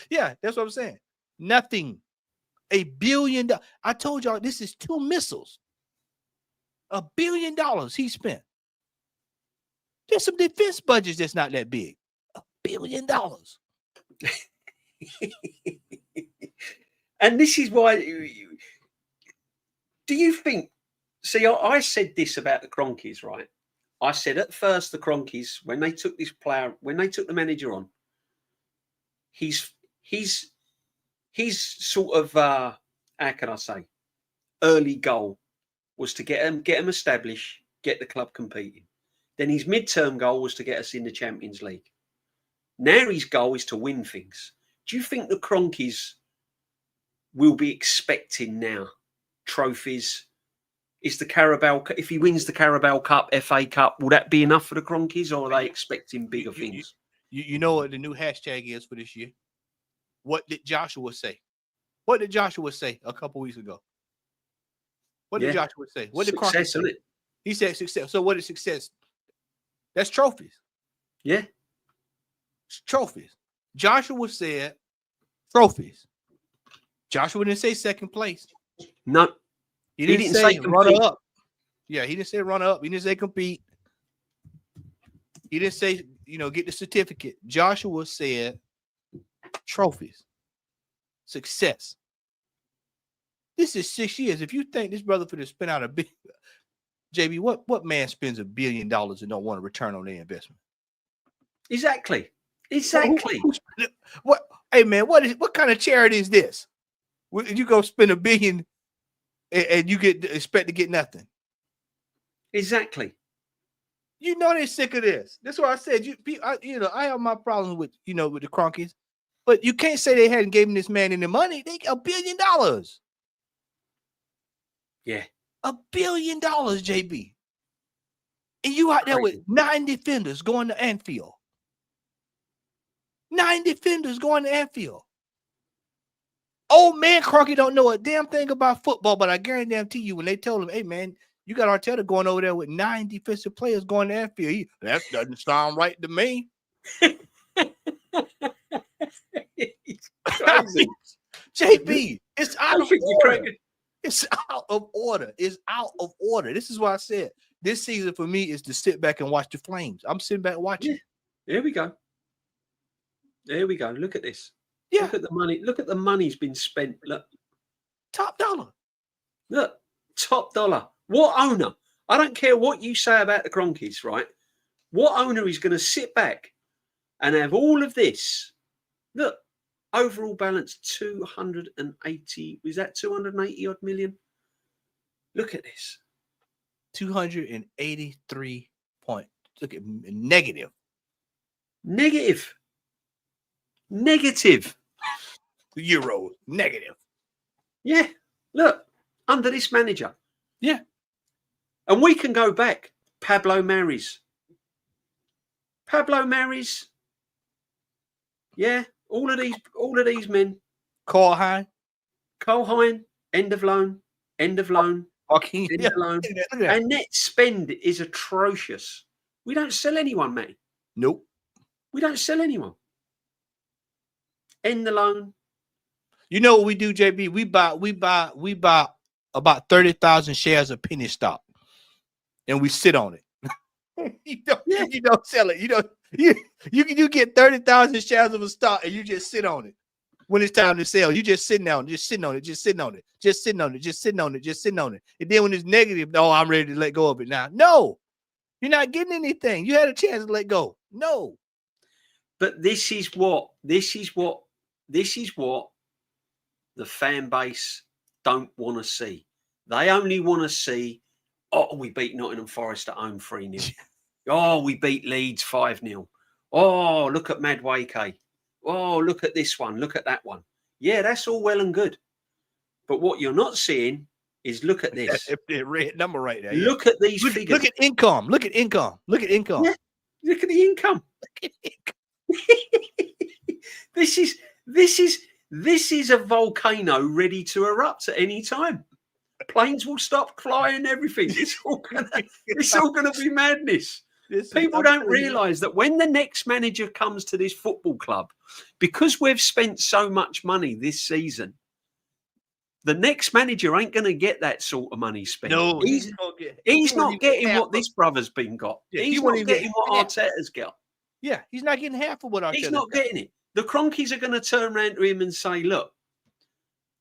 Yeah, that's what I'm saying. Nothing. $1 billion. I told y'all this is 2 missiles. $1 billion he spent. There's some defense budgets that's not that big. $1 billion. And this is why. Do you think? See, I said this about the Cronkies, right? I said at first the Cronkies, when they took this player, when they took the manager on, he's sort of how can I say, early goal was to get him established, get the club competing. Then his midterm goal was to get us in the Champions League. Now his goal is to win things. Do you think the Cronkies will be expecting now trophies? Is the Carabao, if he wins the Carabao Cup, FA Cup, will that be enough for the Cronkies, or are they expecting bigger things? You know what the new hashtag is for this year? What did Joshua say? What did Joshua say a couple weeks ago? What did Joshua say? What did success, isn't it? He said success. So what is success? That's trophies. Yeah. It's trophies. Joshua said trophies. Joshua didn't say second place. No. He didn't say runner up. Yeah, he didn't say runner up. He didn't say compete. He didn't say, get the certificate. Joshua said trophies. Success. This is 6 years. If you think this brother could spend out $1 billion, JB, what man spends $1 billion and don't want to return on their investment? Exactly. What? Hey man, what kind of charity is this? You go spend $1 billion and you expect to get nothing? Exactly. You know they're sick of this. That's why I said I have my problems with with the Cronkies, but you can't say they hadn't given this man any money. They $1 billion. Yeah. $1 billion, JB. And you out there with 9 defenders going to Anfield. 9 defenders going to Anfield. Old man Crocky don't know a damn thing about football, but I guarantee you when they told him, hey, man, you got Arteta going over there with 9 defensive players going to Anfield. That doesn't sound right to me. JB, it's out of order. It's out of order. It's out of order. This is why I said this season for me is to sit back and watch the Flames. I'm sitting back watching. Yeah. There we go. There we go. Look at this. Yeah. Look at the money. Look at the money's been spent. Look. Top dollar. Look. Top dollar. What owner? I don't care what you say about the Cronkies, right? What owner is going to sit back and have all of this? Look. Overall balance 280. Was that 280 odd million? Look at this. 283 points. Look at negative. Negative. Euro. Negative. Yeah. Look. Under this manager. Yeah. And we can go back. Pablo Maris. Yeah. All of these men. Cole Hine, end of loan. End of loan. And net spend is atrocious. We don't sell anyone, Matty. Nope. We don't sell anyone. End the loan. You know what we do, JB? We buy about 30,000 shares of penny stock, and we sit on it. You don't sell it. You get 30,000 shares of a stock and you just sit on it. When it's time to sell, you just sitting on it. And then when it's negative, I'm ready to let go of it now. No, you're not getting anything. You had a chance to let go. No. But this is what the fan base don't want to see. They only want to see, we beat Nottingham Forest at home 3-0. We beat Leeds 5-0. Oh, look at Madueke. Oh, look at this one. Look at that one. Yeah, that's all well and good. But what you're not seeing is look at this. The red number right there. Look at these figures. Look at income. Look at income. Yeah, look at the income. This is a volcano ready to erupt at any time. Planes will stop flying. Everything. It's all gonna be madness. People don't realise that when the next manager comes to this football club, because we've spent so much money this season, the next manager ain't going to get that sort of money spent. No, he's not getting what this brother's been got. Yeah, he's not getting what Arteta's got. Yeah, he's not getting half of what Arteta's got. He's not getting it. The Cronkies are going to turn around to him and say, look,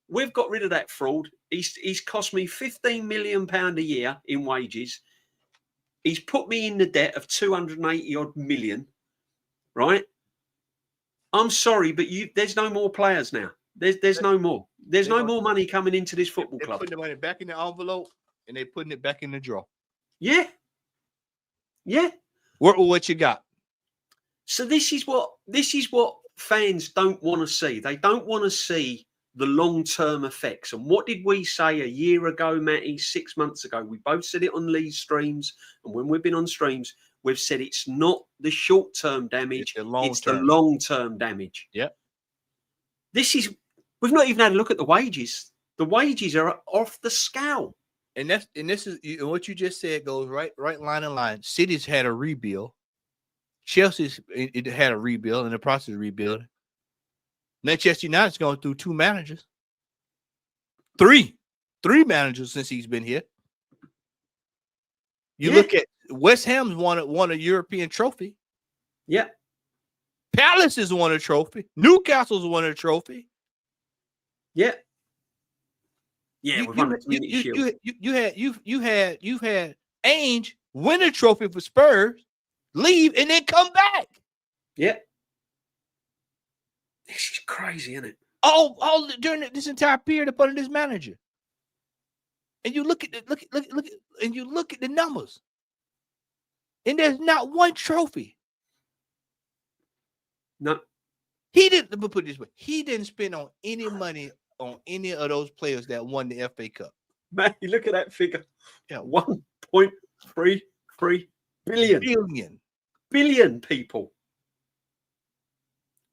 we've got rid of that fraud. He's cost me £15 million a year in wages. He's put me in the debt of 280 odd million, right? I'm sorry, but there's no more players now. There's no more. There's no more money coming into this football club. They're putting the money back in the envelope and they're putting it back in the drawer. Yeah. Yeah. What you got? So this is what fans don't want to see. They don't want to see the long-term effects. And what did we say a year ago, Matty, 6 months ago? We both said it on Lee's streams. And when we've been on streams, we've said it's not the short-term damage. It's the long-term damage. Yeah. We've not even had a look at the wages. The wages are off the scale. And this is what you just said goes right line in line. City's had a rebuild. Chelsea's it had a rebuild in the process of rebuilding. Manchester United's going through 2 managers. 3 managers since he's been here. You look at West Ham's won a European trophy. Yeah. Palace has won a trophy. Newcastle's won a trophy. Yeah. Yeah, we've won the Community Shield. You've had Ainge win a trophy for Spurs, leave, and then come back. Yeah. This is crazy, isn't it? All during this entire period up under this manager. And you look at the numbers. And there's not one trophy. No. Let me put it this way. He didn't spend on any money on any of those players that won the FA Cup. Man, you look at that figure. Yeah, 1.33 billion. Billion people.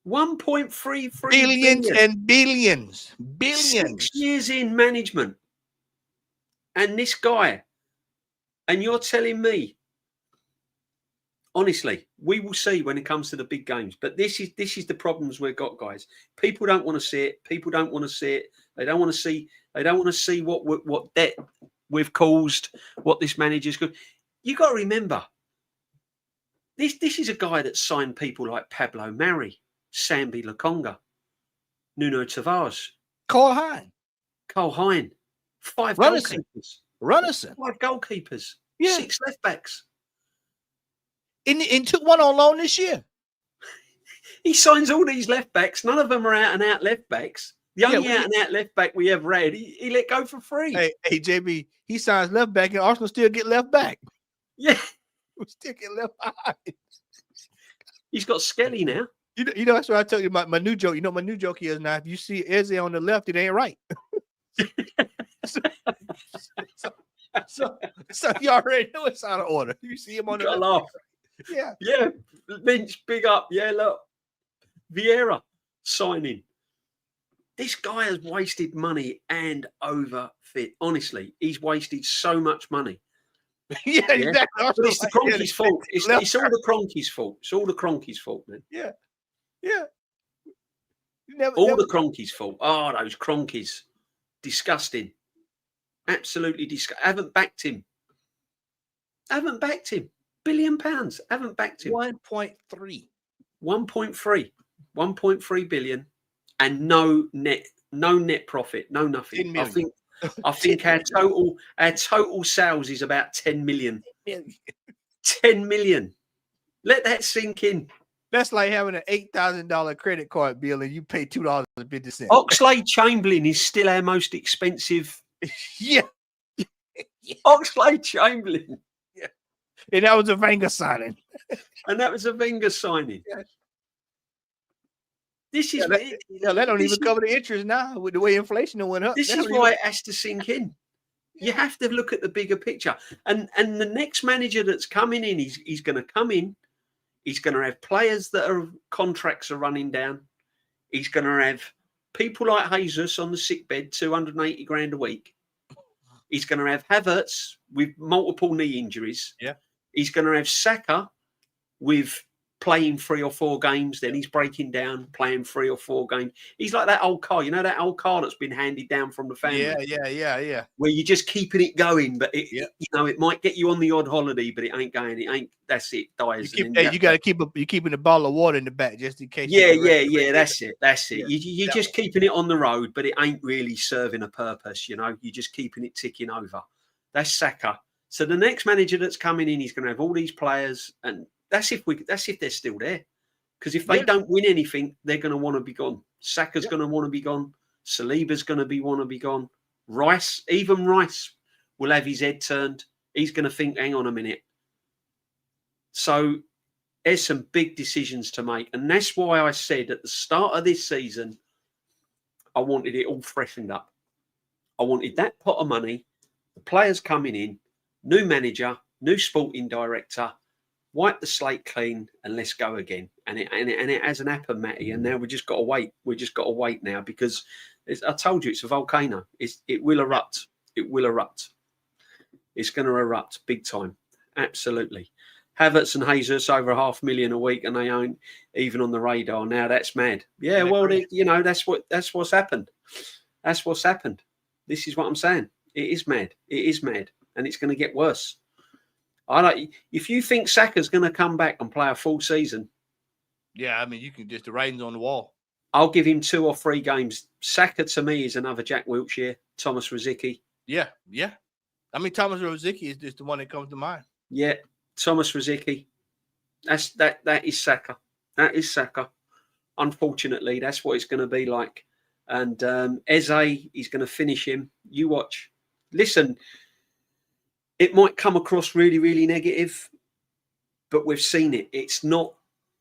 1.33 billions billion. and billions. 6 years in management. And this guy, and you're telling me, honestly, we will see when it comes to the big games. But this is the problems we've got, guys. People don't want to see it. People don't want to see it. They don't want to see. They don't want to see what debt we've caused. What this manager's good. You got to remember, this is a guy that signed people like Pablo Mari, Sambi Lokonga, Nuno Tavares, Cole Hine, 5 Runnison. goalkeepers, 5 goalkeepers, yeah. 6 left backs. And took one on loan this year. He signs all these left backs. None of them are out and out left backs. The only out and out left back we ever had, he let go for free. Hey, JB, he signs left back and Arsenal still get left back. Yeah. We still get left behind. He's got Skelly now. You know, that's what I tell you. My new joke. You know, my new joke is now if you see Eze on the left, it ain't right. so you already know it's out of order. You see him on the left. Laugh. Yeah. Lynch, big up. Yeah, look. Vieira signing. This guy has wasted money and overfit. Honestly, he's wasted so much money. Yeah, exactly. But it's the Kroenke's fault. It's all the Kroenke's fault. It's all the Kroenke's fault, man. Yeah. The Kroenke's fault. Oh, those Kroenkes. Disgusting. Absolutely disgusting. I haven't backed him. £1 billion. Haven't backed him. 1.3. 1.3 billion and no net profit, no nothing. I think our total sales is about 10 million. 10 million. Let that sink in. That's like having an $8,000 credit card bill and you pay $2.50. Oxlade-Chamberlain is still our most expensive. Yeah. Oxlade-Chamberlain. Yeah. And that was a Wenger signing. Yeah. This is that don't even cover the interest now with the way inflation went up. This is why it has to sink in. You have to look at the bigger picture. And the next manager that's coming in, he's going to come in. He's going to have players that are contracts are running down. He's going to have people like Jesus on the sick bed, 280 grand a week. He's going to have Havertz with multiple knee injuries. Yeah. He's going to have Saka with playing 3 or 4 games, then he's breaking down, playing 3 or 4 games. He's like that old car, that old car that's been handed down from the family. Yeah. Where you're just keeping it going, but it might get you on the odd holiday, but it ain't going. It ain't. That's it. Dies. You got to keep you're keeping a bottle of water in the back just in case. Yeah. That's it. You're just keeping it on the road, but it ain't really serving a purpose. You're just keeping it ticking over. That's Saka. So the next manager that's coming in, he's going to have all these players and. That's if they're still there, because if they don't win anything, they're going to want to be gone. Saka's going to want to be gone. Saliba's going to want to be gone. Rice will have his head turned. He's going to think, hang on a minute. So there's some big decisions to make, and that's why I said at the start of this season, I wanted it all freshened up. I wanted that pot of money, the players coming in, new manager, new sporting director. Wipe the slate clean and let's go again. And it hasn't happened, Matty. And now we just got to wait. We just got to wait now because I told you it's a volcano. It will erupt. It will erupt. It's going to erupt big time. Absolutely. Havertz and Jesus over $500,000 a week, and they aren't even on the radar now. That's mad. Yeah, well, that's what's happened. That's what's happened. This is what I'm saying. It is mad. It is mad, and it's going to get worse. If you think Saka's going to come back and play a full season, yeah, I mean, you can just the writing's on the wall. I'll give him 2 or 3 games. Saka to me is another Jack Wilshere, Thomas Rosicky. Yeah. I mean, Thomas Rosicky is just the one that comes to mind. Yeah, Thomas Rosicky. That is Saka. That is Saka. Unfortunately, that's what it's going to be like. And Eze, he's going to finish him. You watch. Listen. It might come across really, really negative, but we've seen it. It's not.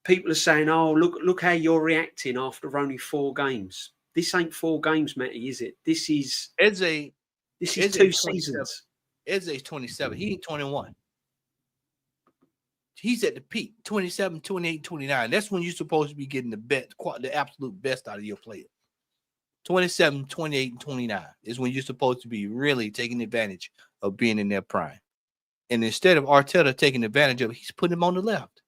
People are saying, "Oh, look how you're reacting after only 4 games." This ain't 4 games, Matty, is it? This is Eze. This is 2 seasons. Eze's 27. He ain't 21. he's at the peak, 27, 28, 29. That's when you're supposed to be getting the absolute best out of your player. 27, 28, and 29 is when you're supposed to be really taking advantage of being in their prime. And instead of Arteta taking advantage of it, he's putting him on the left.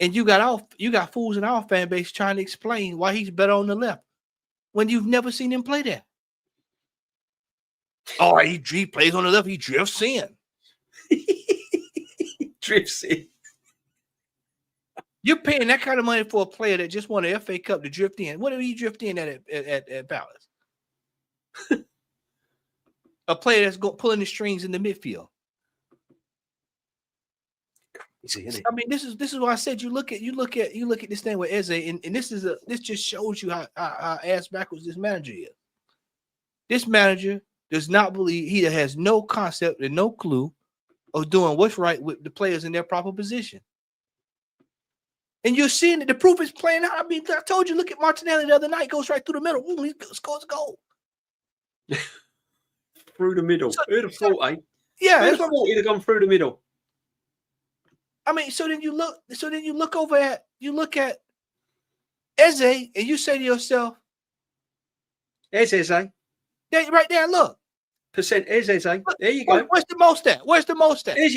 And you got fools in our fan base trying to explain why he's better on the left when you've never seen him play there. Oh, he plays on the left. He drifts in. Drifts in. You're paying that kind of money for a player that just won an FA Cup to drift in. What did he drift in at Palace? A player that's pulling the strings in the midfield. I mean, this is why I said you look at this thing with Eze, and this just shows you how ass backwards this manager is. This manager does not believe, he has no concept and no clue of doing what's right with the players in their proper position. And you're seeing that the proof is playing out. I mean, I told you, look at Martinelli the other night, goes right through the middle. Ooh, he scores a goal. Through the middle. Who'd have thought, eh? Yeah, who'd have thought he'd have gone through the middle. I mean, so then you look at Eze, and you say to yourself, Eze. Yeah, right there, look. Eze. There you go. Where's the most at? There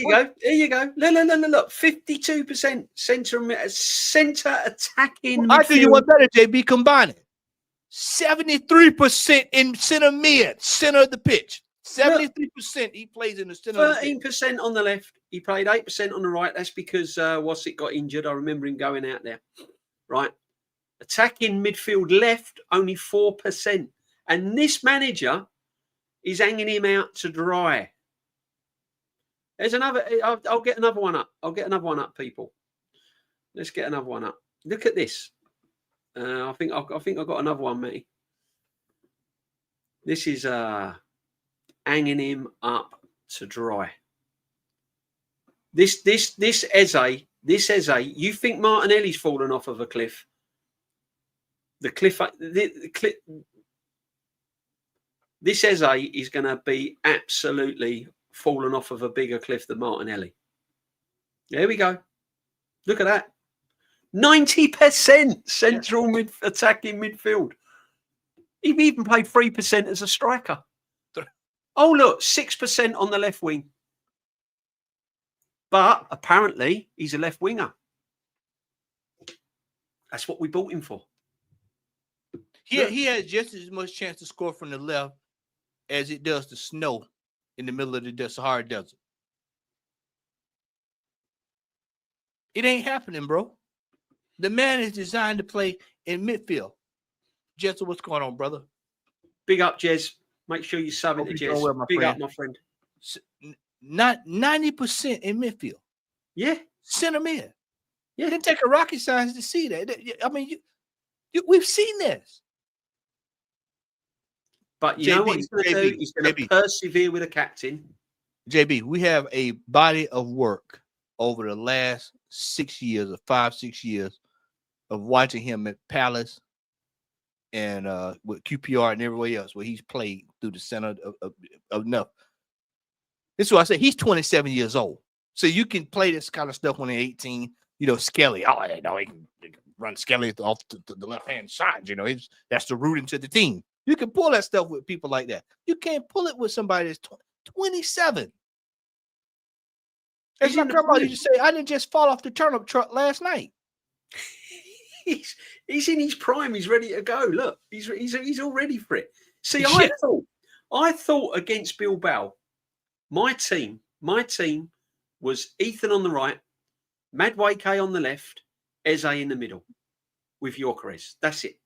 you go. Look. 52% center attacking. I do you one better, JB. Combine it. 73% in center mid, center of the pitch. 73% he plays in the center. 13% on the left. He played 8% on the right. That's because Wassick got injured. I remember him going out there. Right. Attacking midfield left, only 4%. And this manager is hanging him out to dry. There's another. I'll get another one up. People. Let's get another one up. Look at this. I think I've got another one, mate. This is hanging him up to dry. This Eze. You think Martinelli's fallen off of a cliff? The cliff. This Eze is going to be absolutely fallen off of a bigger cliff than Martinelli. There we go. Look at that. 90% central attacking midfield. He even played 3% as a striker. Oh, look, 6% on the left wing. But apparently he's a left winger. That's what we bought him for. He has just as much chance to score from the left as it does to snow in the middle of the Sahara Desert. It ain't happening, bro. The man is designed to play in midfield. Jess, what's going on, brother? Big up, Jez. Make sure you sub into Jez. Well, Big up, my friend. Not 90% in midfield. Yeah. Center mid. Yeah. It didn't take a rocket science to see that. I mean, we've seen this. But you know what he's going to do? He's going to persevere with a captain. JB, we have a body of work over the last 6 years or 5-6 years of watching him at Palace and with QPR and everywhere else where he's played through the center of enough. This is what I say. He's 27 years old. So you can play this kind of stuff when they're 18. You know, Skelly. Oh, you know, he can run Skelly off to the left-hand side. You know, that's the root into the team. You can pull that stuff with people like that. You can't pull it with somebody that's 27. As you come out, you just say, I didn't just fall off the turnip truck last night. He's in his prime. He's ready to go. Look, he's all ready for it. See, I thought against Bilbao, my team was Ethan on the right, Madueke on the left, Eze in the middle, with Gyökeres. That's it.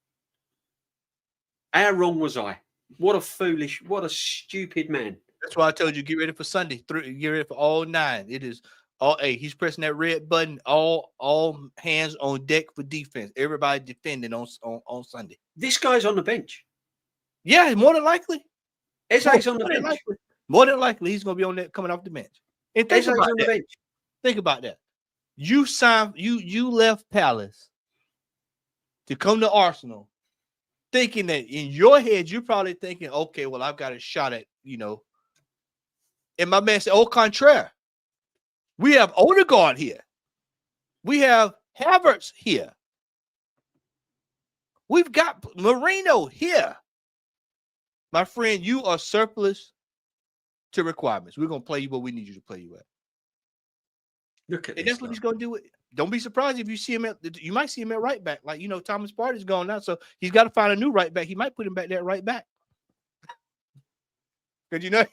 How wrong was I? What a stupid man. That's why I told you, get ready for Sunday. Get ready for all 9. It is all 8. He's pressing that red button. All hands on deck for defense. Everybody defending on Sunday. This guy's on the bench. Yeah, more than likely. Eze's on the bench. More than likely, he's going to be on that coming off the bench. And think about that. Bench. Think about that. You left Palace to come to Arsenal, thinking that in your head, you're probably thinking, okay, well, I've got a shot at, you know. And my man said, au contraire. We have Odegaard here. We have Havertz here. We've got Marino here. My friend, you are surplus to requirements. We're going to play you what we need you to play you at. Look at and this. That's what he's going to do. Don't be surprised if you see him you might see him at right back. Like, Thomas Partey's gone now, so he's got to find a new right back. He might put him back there right back. Because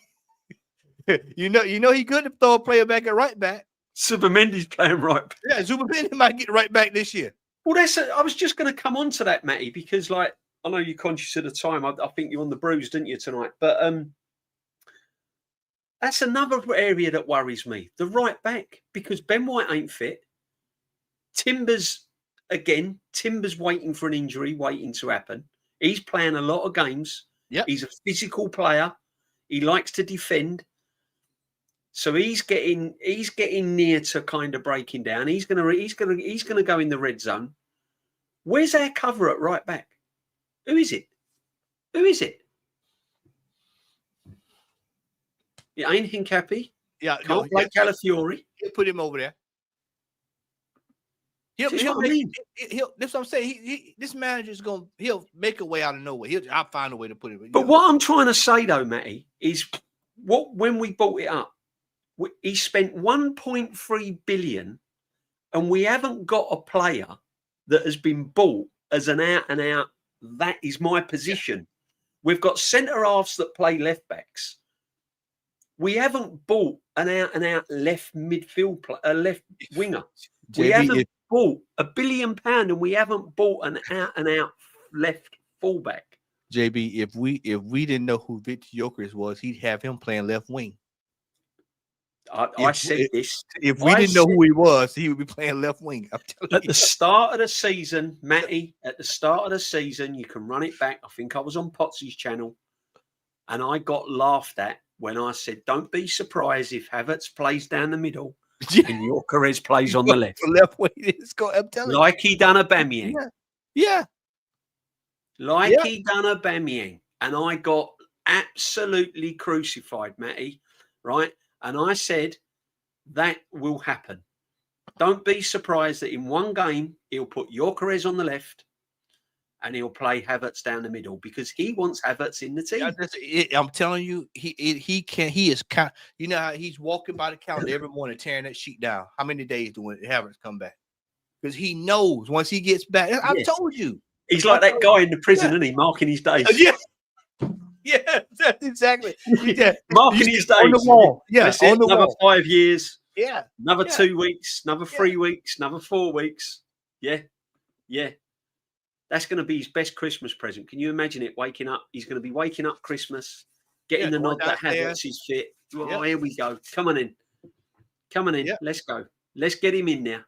he couldn't throw a player back at right back. Zubimendi's playing right back. Yeah, Zubimendi might get right back this year. Well, I was just going to come on to that, Matty, because I know you're conscious of the time. I think you're on the bruise, didn't you, tonight? But that's another area that worries me. The right back, because Ben White ain't fit. Timber's waiting for an injury, waiting to happen. He's playing a lot of games. Yep. He's a physical player. He likes to defend. So he's getting near to kind of breaking down. He's gonna go in the red zone. Where's our cover at right back? Who is it? It ain't Hincapi. Yeah, Can't play Calafiori. He'll put him over there. That's what I'm saying. This manager's he'll make a way out of nowhere. I'll find a way to put it. But what I'm trying to say though, Matty, is when we bought it up, he spent 1.3 billion, and we haven't got a player that has been bought as an out and out. That is my position. Yeah. We've got centre halves that play left backs. We haven't bought an out and out left midfield left winger. We haven't bought £1 billion, and we haven't bought an out and out left fullback. JB, if we didn't know who Victor Gyökeres was, he'd have him playing left wing. I said this. If we didn't know who he was, he would be playing left wing. At the start of the season, Matty, you can run it back. I think I was on Potsy's channel, and I got laughed at when I said, don't be surprised if Havertz plays down the middle and Gyökeres plays on the left. Left wing. I'm telling like he done a Aubameyang. Yeah. He done a Aubameyang. And I got absolutely crucified, Matty, right? And I said, that will happen. Don't be surprised that in one game, he'll put Gyökeres on the left and he'll play Havertz down the middle because he wants Havertz in the team. I'm telling you, he is, you know how he's walking by the calendar every morning, tearing that sheet down. How many days do Havertz come back? Because he knows once he gets back. I've told you. He's like that guy in the prison, isn't he? Marking his days. Yeah, exactly. Marking his days on the wall. Yeah, on the another wall. 5 years. Yeah. Another 2 weeks. Another 3 weeks. Another 4 weeks. Yeah. That's going to be his best Christmas present. Can you imagine it? Waking up. He's going to be waking up Christmas, getting the nod that Havertz is fit. Oh, here we go. Come on in. Yeah. Let's go. Let's get him in there.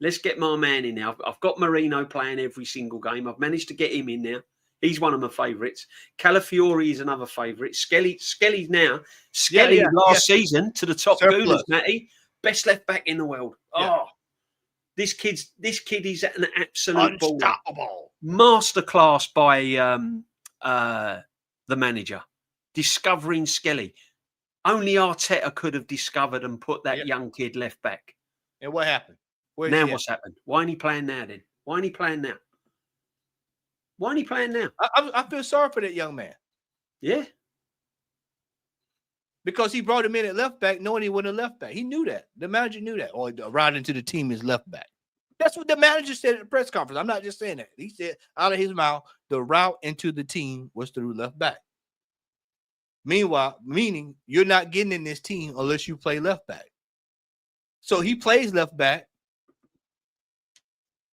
Let's get my man in there. I've got Marino playing every single game. I've managed to get him in there. He's one of my favourites. Calafiori is another favourite. Skelly's now. Skelly last season to the top Gooners, Matty. Best left back in the world. Yeah. Oh, this kid is an absolute unstoppable masterclass by the manager. Discovering Skelly. Only Arteta could have discovered and put that young kid left back. And what happened? What's happened? Why ain't he playing now then? Why ain't he playing now? I feel sorry for that young man. Yeah. Because he brought him in at left back knowing he wasn't a left back. He knew that. The manager knew that. Or right into the team is left back. That's what the manager said at the press conference. I'm not just saying that. He said out of his mouth, the route into the team was through left back. Meaning you're not getting in this team unless you play left back. So he plays left back.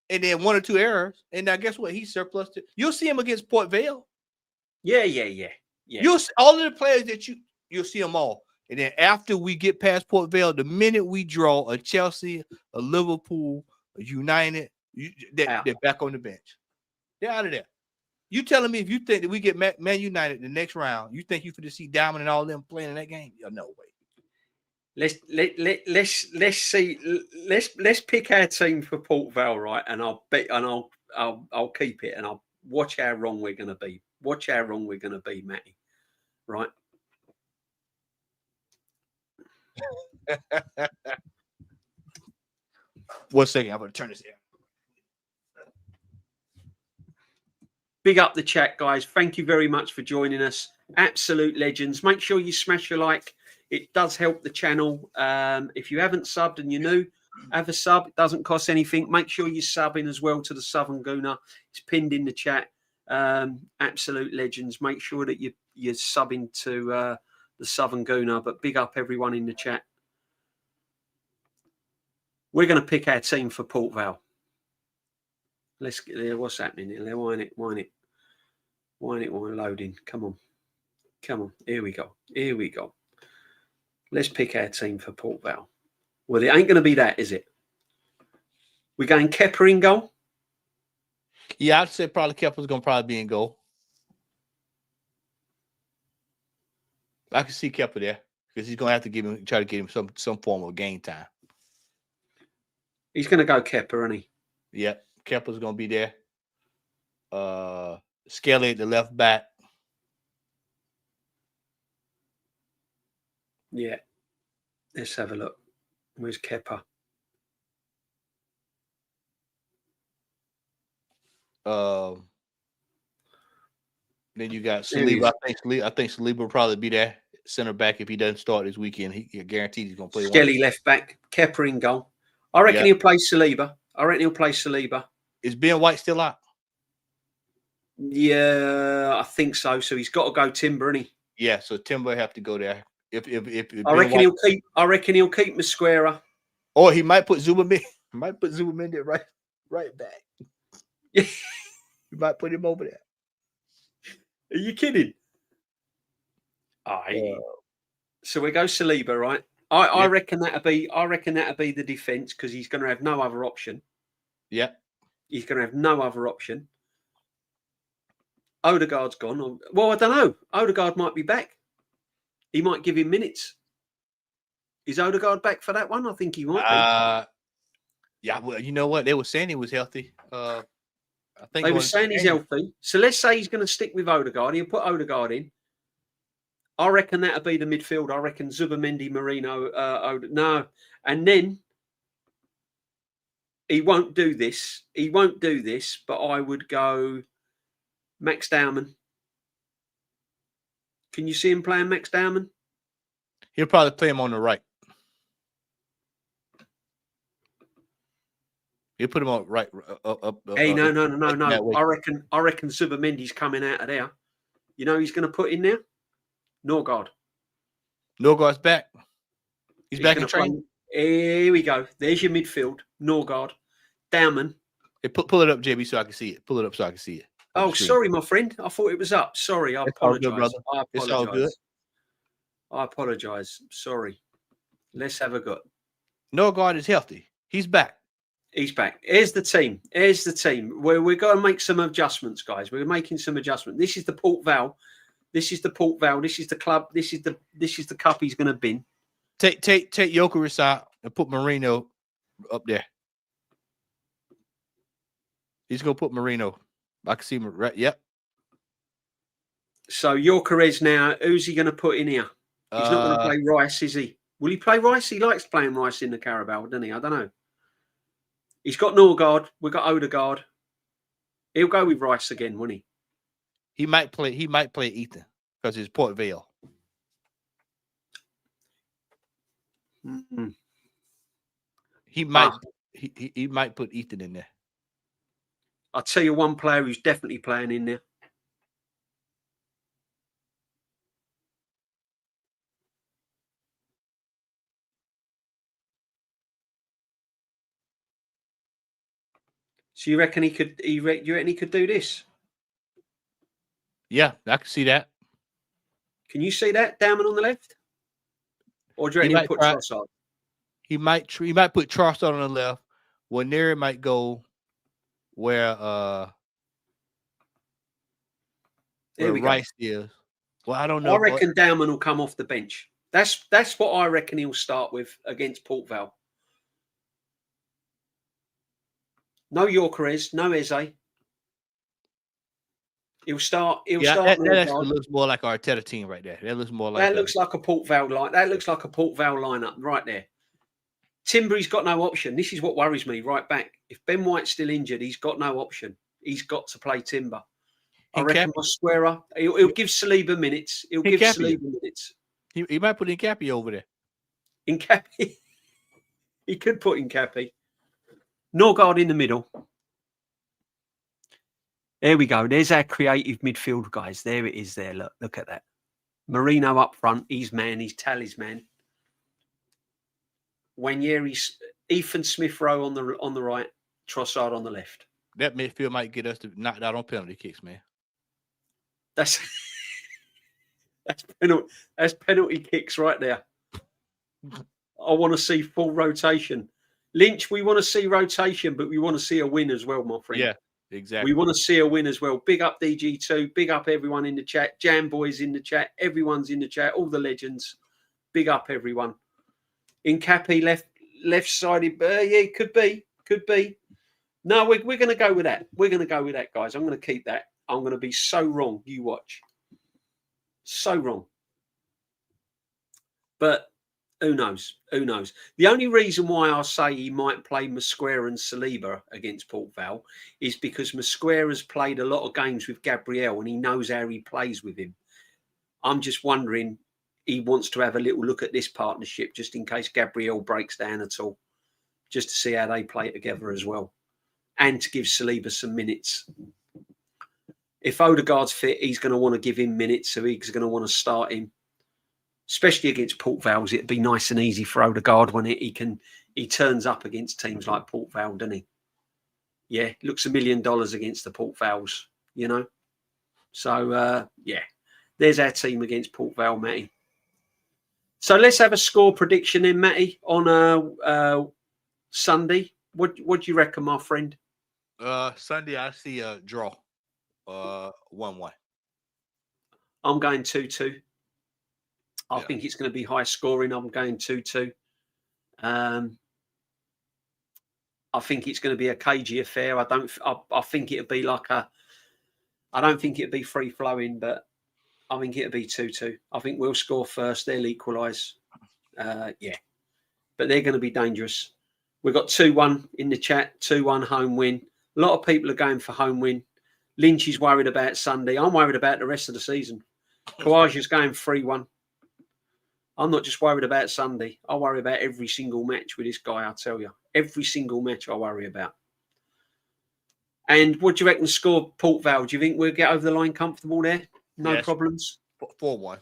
And then 1 or 2 errors. And now guess what? He's surplus. You'll see him against Port Vale. Yeah. You'll see all of the players that you'll see them all. And then after we get past Port Vale, the minute we draw a Chelsea, a Liverpool, a United, they're back on the bench. They're out of there. You telling me if you think that we get Man United the next round, you think you finna see Diamond and all them playing in that game? No way. Let's see. Let's pick our team for Port Vale, right? And I'll keep it, and I'll watch how wrong we're going to be. Matty. Right? 1 second. I'm going to turn this down. Big up the chat, guys. Thank you very much for joining us. Absolute legends. Make sure you smash your like. It does help the channel. If you haven't subbed and you're new, have a sub. It doesn't cost anything. Make sure you sub in as well to the Southern Gooner. It's pinned in the chat. Absolute legends. Make sure that you're subbing to the Southern Gooner. But big up everyone in the chat. We're going to pick our team for Port Vale. Let's get there. What's happening here? Wind it. Wind it while loading. Come on. Here we go. Let's pick our team for Port Vale. Well, it ain't going to be that, is it? We're going Kepa in goal? Yeah, I'd say probably Kepa's going to probably be in goal. I can see Kepa there because he's going to have to try to get him some form of game time. He's going to go Kepa, isn't he? Yeah, Kepa's going to be there. Skelly at the left back. Yeah. Let's have a look. Where's Kepa? Then you got Saliba. I think Saliba will probably be there. Center back if he doesn't start this weekend. He guaranteed he's going to play. Skelly left back. Kepa in goal. I reckon he'll play Saliba. Is Ben White still out? Yeah, I think so. So he's got to go Timber, isn't he? Yeah, so Timber have to go there. If I reckon he'll keep Mosquera. Or he might put Zubamendi right back. Yeah. You might put him over there. Are you kidding? So we go Saliba, right? I reckon that'll be the defense because he's going to have no other option. Yeah, he's going to have no other option. Odegaard's gone. Well, I don't know. Odegaard might be back. He might give him minutes. Is Odegaard back for that one? I think he might be. Yeah, well, you know what? They were saying he was healthy. I think they were saying he's healthy. So let's say he's going to stick with Odegaard. He'll put Odegaard in. I reckon that'll be the midfield. I reckon Zubamendi, Marino, no. And then he won't do this. But I would go Max Dowman. Can you see him playing Max Dowman? He'll probably play him on the right. He'll put him on right. Hey, no. I reckon Zubamendi's coming out of there. You know he's going to put in there? Norgard. Norgard's back. He's back in training. Here we go. There's your midfield. Norgard. Dowman. Hey, pull it up, JB, so I can see it. Pull it up so I can see it. Oh, sorry, my friend. I thought it was up. Sorry, I apologize. It's all good. I apologize. Sorry. Let's have a go. Norgard is healthy. He's back. He's back. Here's the team. We're going to make some adjustments, guys. We're making some adjustments. This is the Port Vale. This is the club. This is the cup he's going to bin. Take Jokeris out and put Marino up there. He's going to put Marino. I can see him right. Yep. So Jokeris now. Who's he going to put in here? He's not going to play Rice, is he? Will he play Rice? He likes playing Rice in the Carabao, doesn't he? I don't know. He's got Norgard. We've got Odegaard. He'll go with Rice again, won't he? He might play Ethan because it's Port Vale. Mm-hmm. He might put Ethan in there. I'll tell you one player who's definitely playing in there. So you reckon he could? You reckon he could do this? Yeah, I can see that. Can you see that? Dowman on the left, or do you reckon he'll put Trossard? He might put Trossard on the left. Waneri might go where Rice is. Well, I don't know. I reckon Dowman will come off the bench. That's what I reckon he'll start with against Port Vale. No Jokeris, no Eze. He'll start. That actually looks more like our Arteta team right there. That looks more like that. Looks like a Port Vale line. That looks like a Port Vale lineup right there. Timber's got no option. This is what worries me right back. If Ben White's still injured, he's got no option. He's got to play Timber. I reckon Mosquera, he'll give Saliba minutes. He'll give Saliba minutes. He might put Incapi over there. Incapi. He could put Incapi. Norgard in the middle. There we go. There's our creative midfield, guys. There it is there. Look at that. Marino up front. He's man. He's talisman. Wanyeri's Ethan Smith Rowe on the right. Trossard on the left. That midfield might get us to knocked out on penalty kicks, man. That's penalty kicks right there. I want to see full rotation. Lynch, we want to see rotation, but we want to see a win as well, my friend. Yeah, exactly. We want to see a win as well. Big up DG2. Big up everyone in the chat. Jam Boys in the chat. Everyone's in the chat. All the legends. Big up everyone. Incapi left-sided. Yeah, could be. No, we're going to go with that. We're going to go with that, guys. I'm going to keep that. I'm going to be so wrong. You watch. So wrong. But who knows? Who knows? The only reason why I say he might play Mosquera and Saliba against Port Vale is because Mosquera's played a lot of games with Gabriel and he knows how he plays with him. I'm just wondering, he wants to have a little look at this partnership just in case Gabriel breaks down at all, just to see how they play together as well, and to give Saliba some minutes. If Odegaard's fit, he's going to want to give him minutes, so he's going to want to start him, especially against Port Vale. It'd be nice and easy for Odegaard when he turns up against teams like Port Vale, doesn't he? Yeah, looks $1 million against the Port Vales, you know. So yeah, there's our team against Port Vale, Matty. So let's have a score prediction then, Matty, on Sunday. What do you reckon, my friend? Sunday, I see a draw. 1-1. I'm going 2-2. I think it's going to be high scoring. I'm going 2-2. I think it's going to be a cagey affair. I think it'll be like I don't think it'll be free flowing, but I think it'll be 2-2. I think we'll score first. They'll equalise. Yeah, but they're going to be dangerous. We've got 2-1 in the chat. 2-1 home win. A lot of people are going for home win. Lynch is worried about Sunday. I'm worried about the rest of the season. Kawaja's going 3-1. I'm not just worried about Sunday. I worry about every single match with this guy, I tell you. Every single match I worry about. And what do you reckon score Port Vale? Do you think we'll get over the line comfortable there? No problems? 4-1.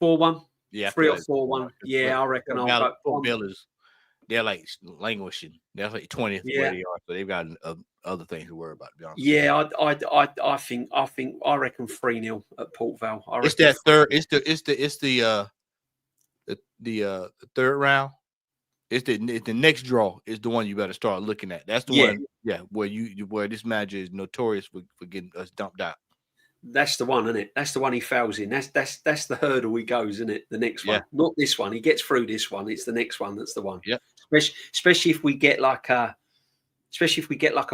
4-1? Yeah. 3 or 4-1. Yeah, I reckon I'll go. Port Vale they're like languishing. They're like 20th where they are, so they've got other things to worry about, to be honest. Yeah, I reckon 3-0 at Port Vale. It's that third. It's the third round. It's the next draw is the one you better start looking at. That's the one, where this manager is notorious for getting us dumped out. That's the one, isn't it? That's the one he fails in. That's the hurdle he goes, isn't it? The next one, not this one. He gets through this one. It's the next one that's the one. Yeah. Especially if we get like a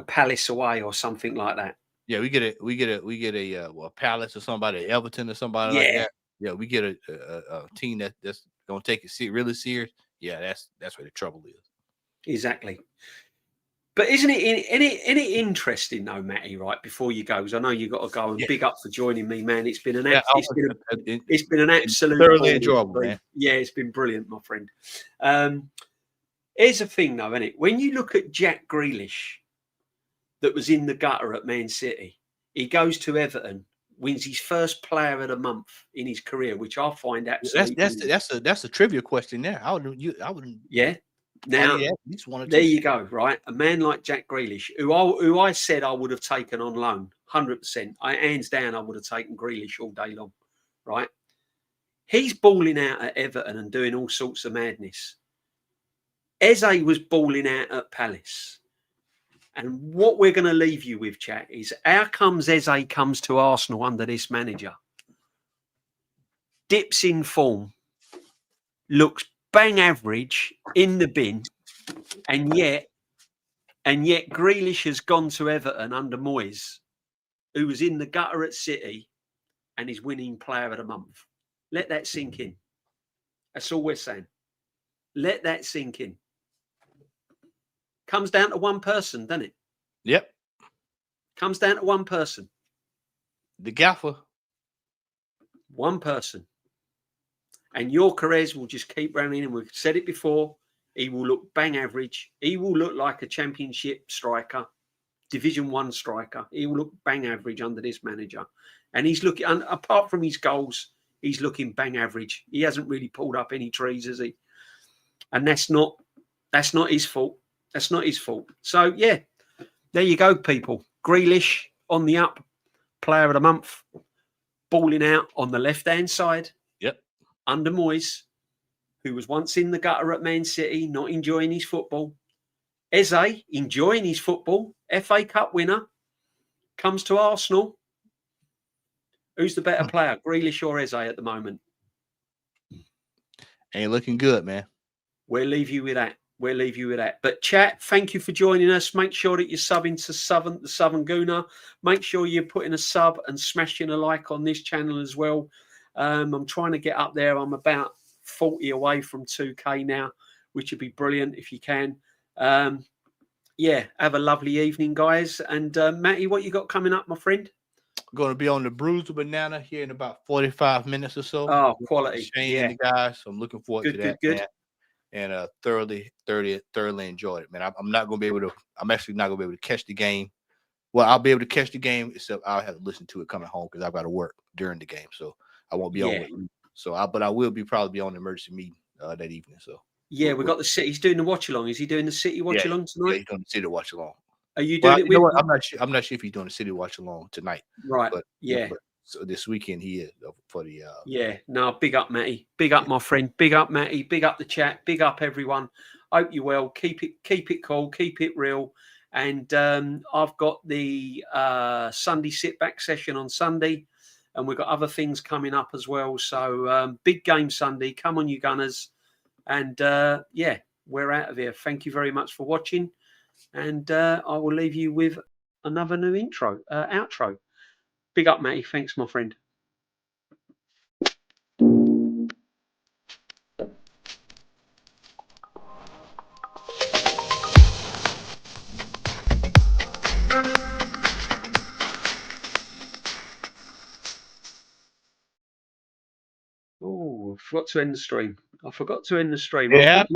Palace away or something like that. Yeah, we get a Palace or somebody, Everton or somebody like that. Yeah, we get a team that's gonna take it really serious. Yeah, that's where the trouble is. Exactly. But isn't it interesting though, Matty? Right before you go, because I know you got to go. And big up for joining me, man. It's been an absolute thoroughly enjoyable, man. Yeah, it's been brilliant, my friend. Here's the thing, though, isn't it? When you look at Jack Grealish, that was in the gutter at Man City, he goes to Everton, wins his first Player of the Month in his career, which I find absolutely. That's a trivia question there. I wouldn't. Yeah. Now, there you go, right? A man like Jack Grealish, who I said I would have taken on loan, 100%. Hands down, I would have taken Grealish all day long, right? He's balling out at Everton and doing all sorts of madness. Eze was balling out at Palace. And what we're going to leave you with, chat, is how comes Eze comes to Arsenal under this manager? Dips in form, looks bang average in the bin, and yet Grealish has gone to Everton under Moyes, who was in the gutter at City and is winning Player of the Month. Let that sink in. That's all we're saying. Let that sink in. Comes down to one person, doesn't it? Yep. Comes down to one person. The gaffer. One person. And your Yorkerez will just keep running. And we've said it before. He will look bang average. He will look like a championship striker, Division 1 striker. He will look bang average under this manager. And he's looking, apart from his goals, he's looking bang average. He hasn't really pulled up any trees, has he? And that's not his fault. That's not his fault. So, yeah, there you go, people. Grealish on the up, player of the month, balling out on the left-hand side. Yep. Under Moyes, who was once in the gutter at Man City, not enjoying his football. Eze, enjoying his football. FA Cup winner, comes to Arsenal. Who's the better player, Grealish or Eze at the moment? Ain't looking good, man. We'll leave you with that. We'll leave you with that. But chat, thank you for joining us. Make sure that you're subbing to the Southern Gooner. Make sure you're putting a sub and smashing a like on this channel as well. I'm trying to get up there. I'm about 40 away from 2K now, which would be brilliant if you can. Yeah, have a lovely evening, guys. And Matty, what you got coming up, my friend? Going to be on the Bruised Banana here in about 45 minutes or so. Oh, quality. Shane and the guys. So I'm looking forward to that. Good. Man. And thoroughly enjoyed it, man. I'm not going to be able to. I'm actually not going to be able to catch the game. Well, I'll be able to catch the game, except I'll have to listen to it coming home because I've got to work during the game, so I won't be on it. So, but I will probably be on the emergency meeting that evening. So yeah, we got the City. He's doing the watch along. Is he doing the City watch along tonight? Yeah, he's doing the City watch along. Are you doing it with? You know what? I'm not sure if he's doing the City watch along tonight. Right. But yeah. So this weekend he is for the. Yeah. No. Big up, Matty. Big up, my friend. Big up, Matty. Big up the chat. Big up, everyone. Hope you well. Keep it cool. Keep it real. And I've got the Sunday sit back session on Sunday, and we've got other things coming up as well. So big game Sunday. Come on, you Gunners. And yeah, we're out of here. Thank you very much for watching. And I will leave you with another new outro. Big up, Matty. Thanks, my friend. Oh, I forgot to end the stream. Yeah.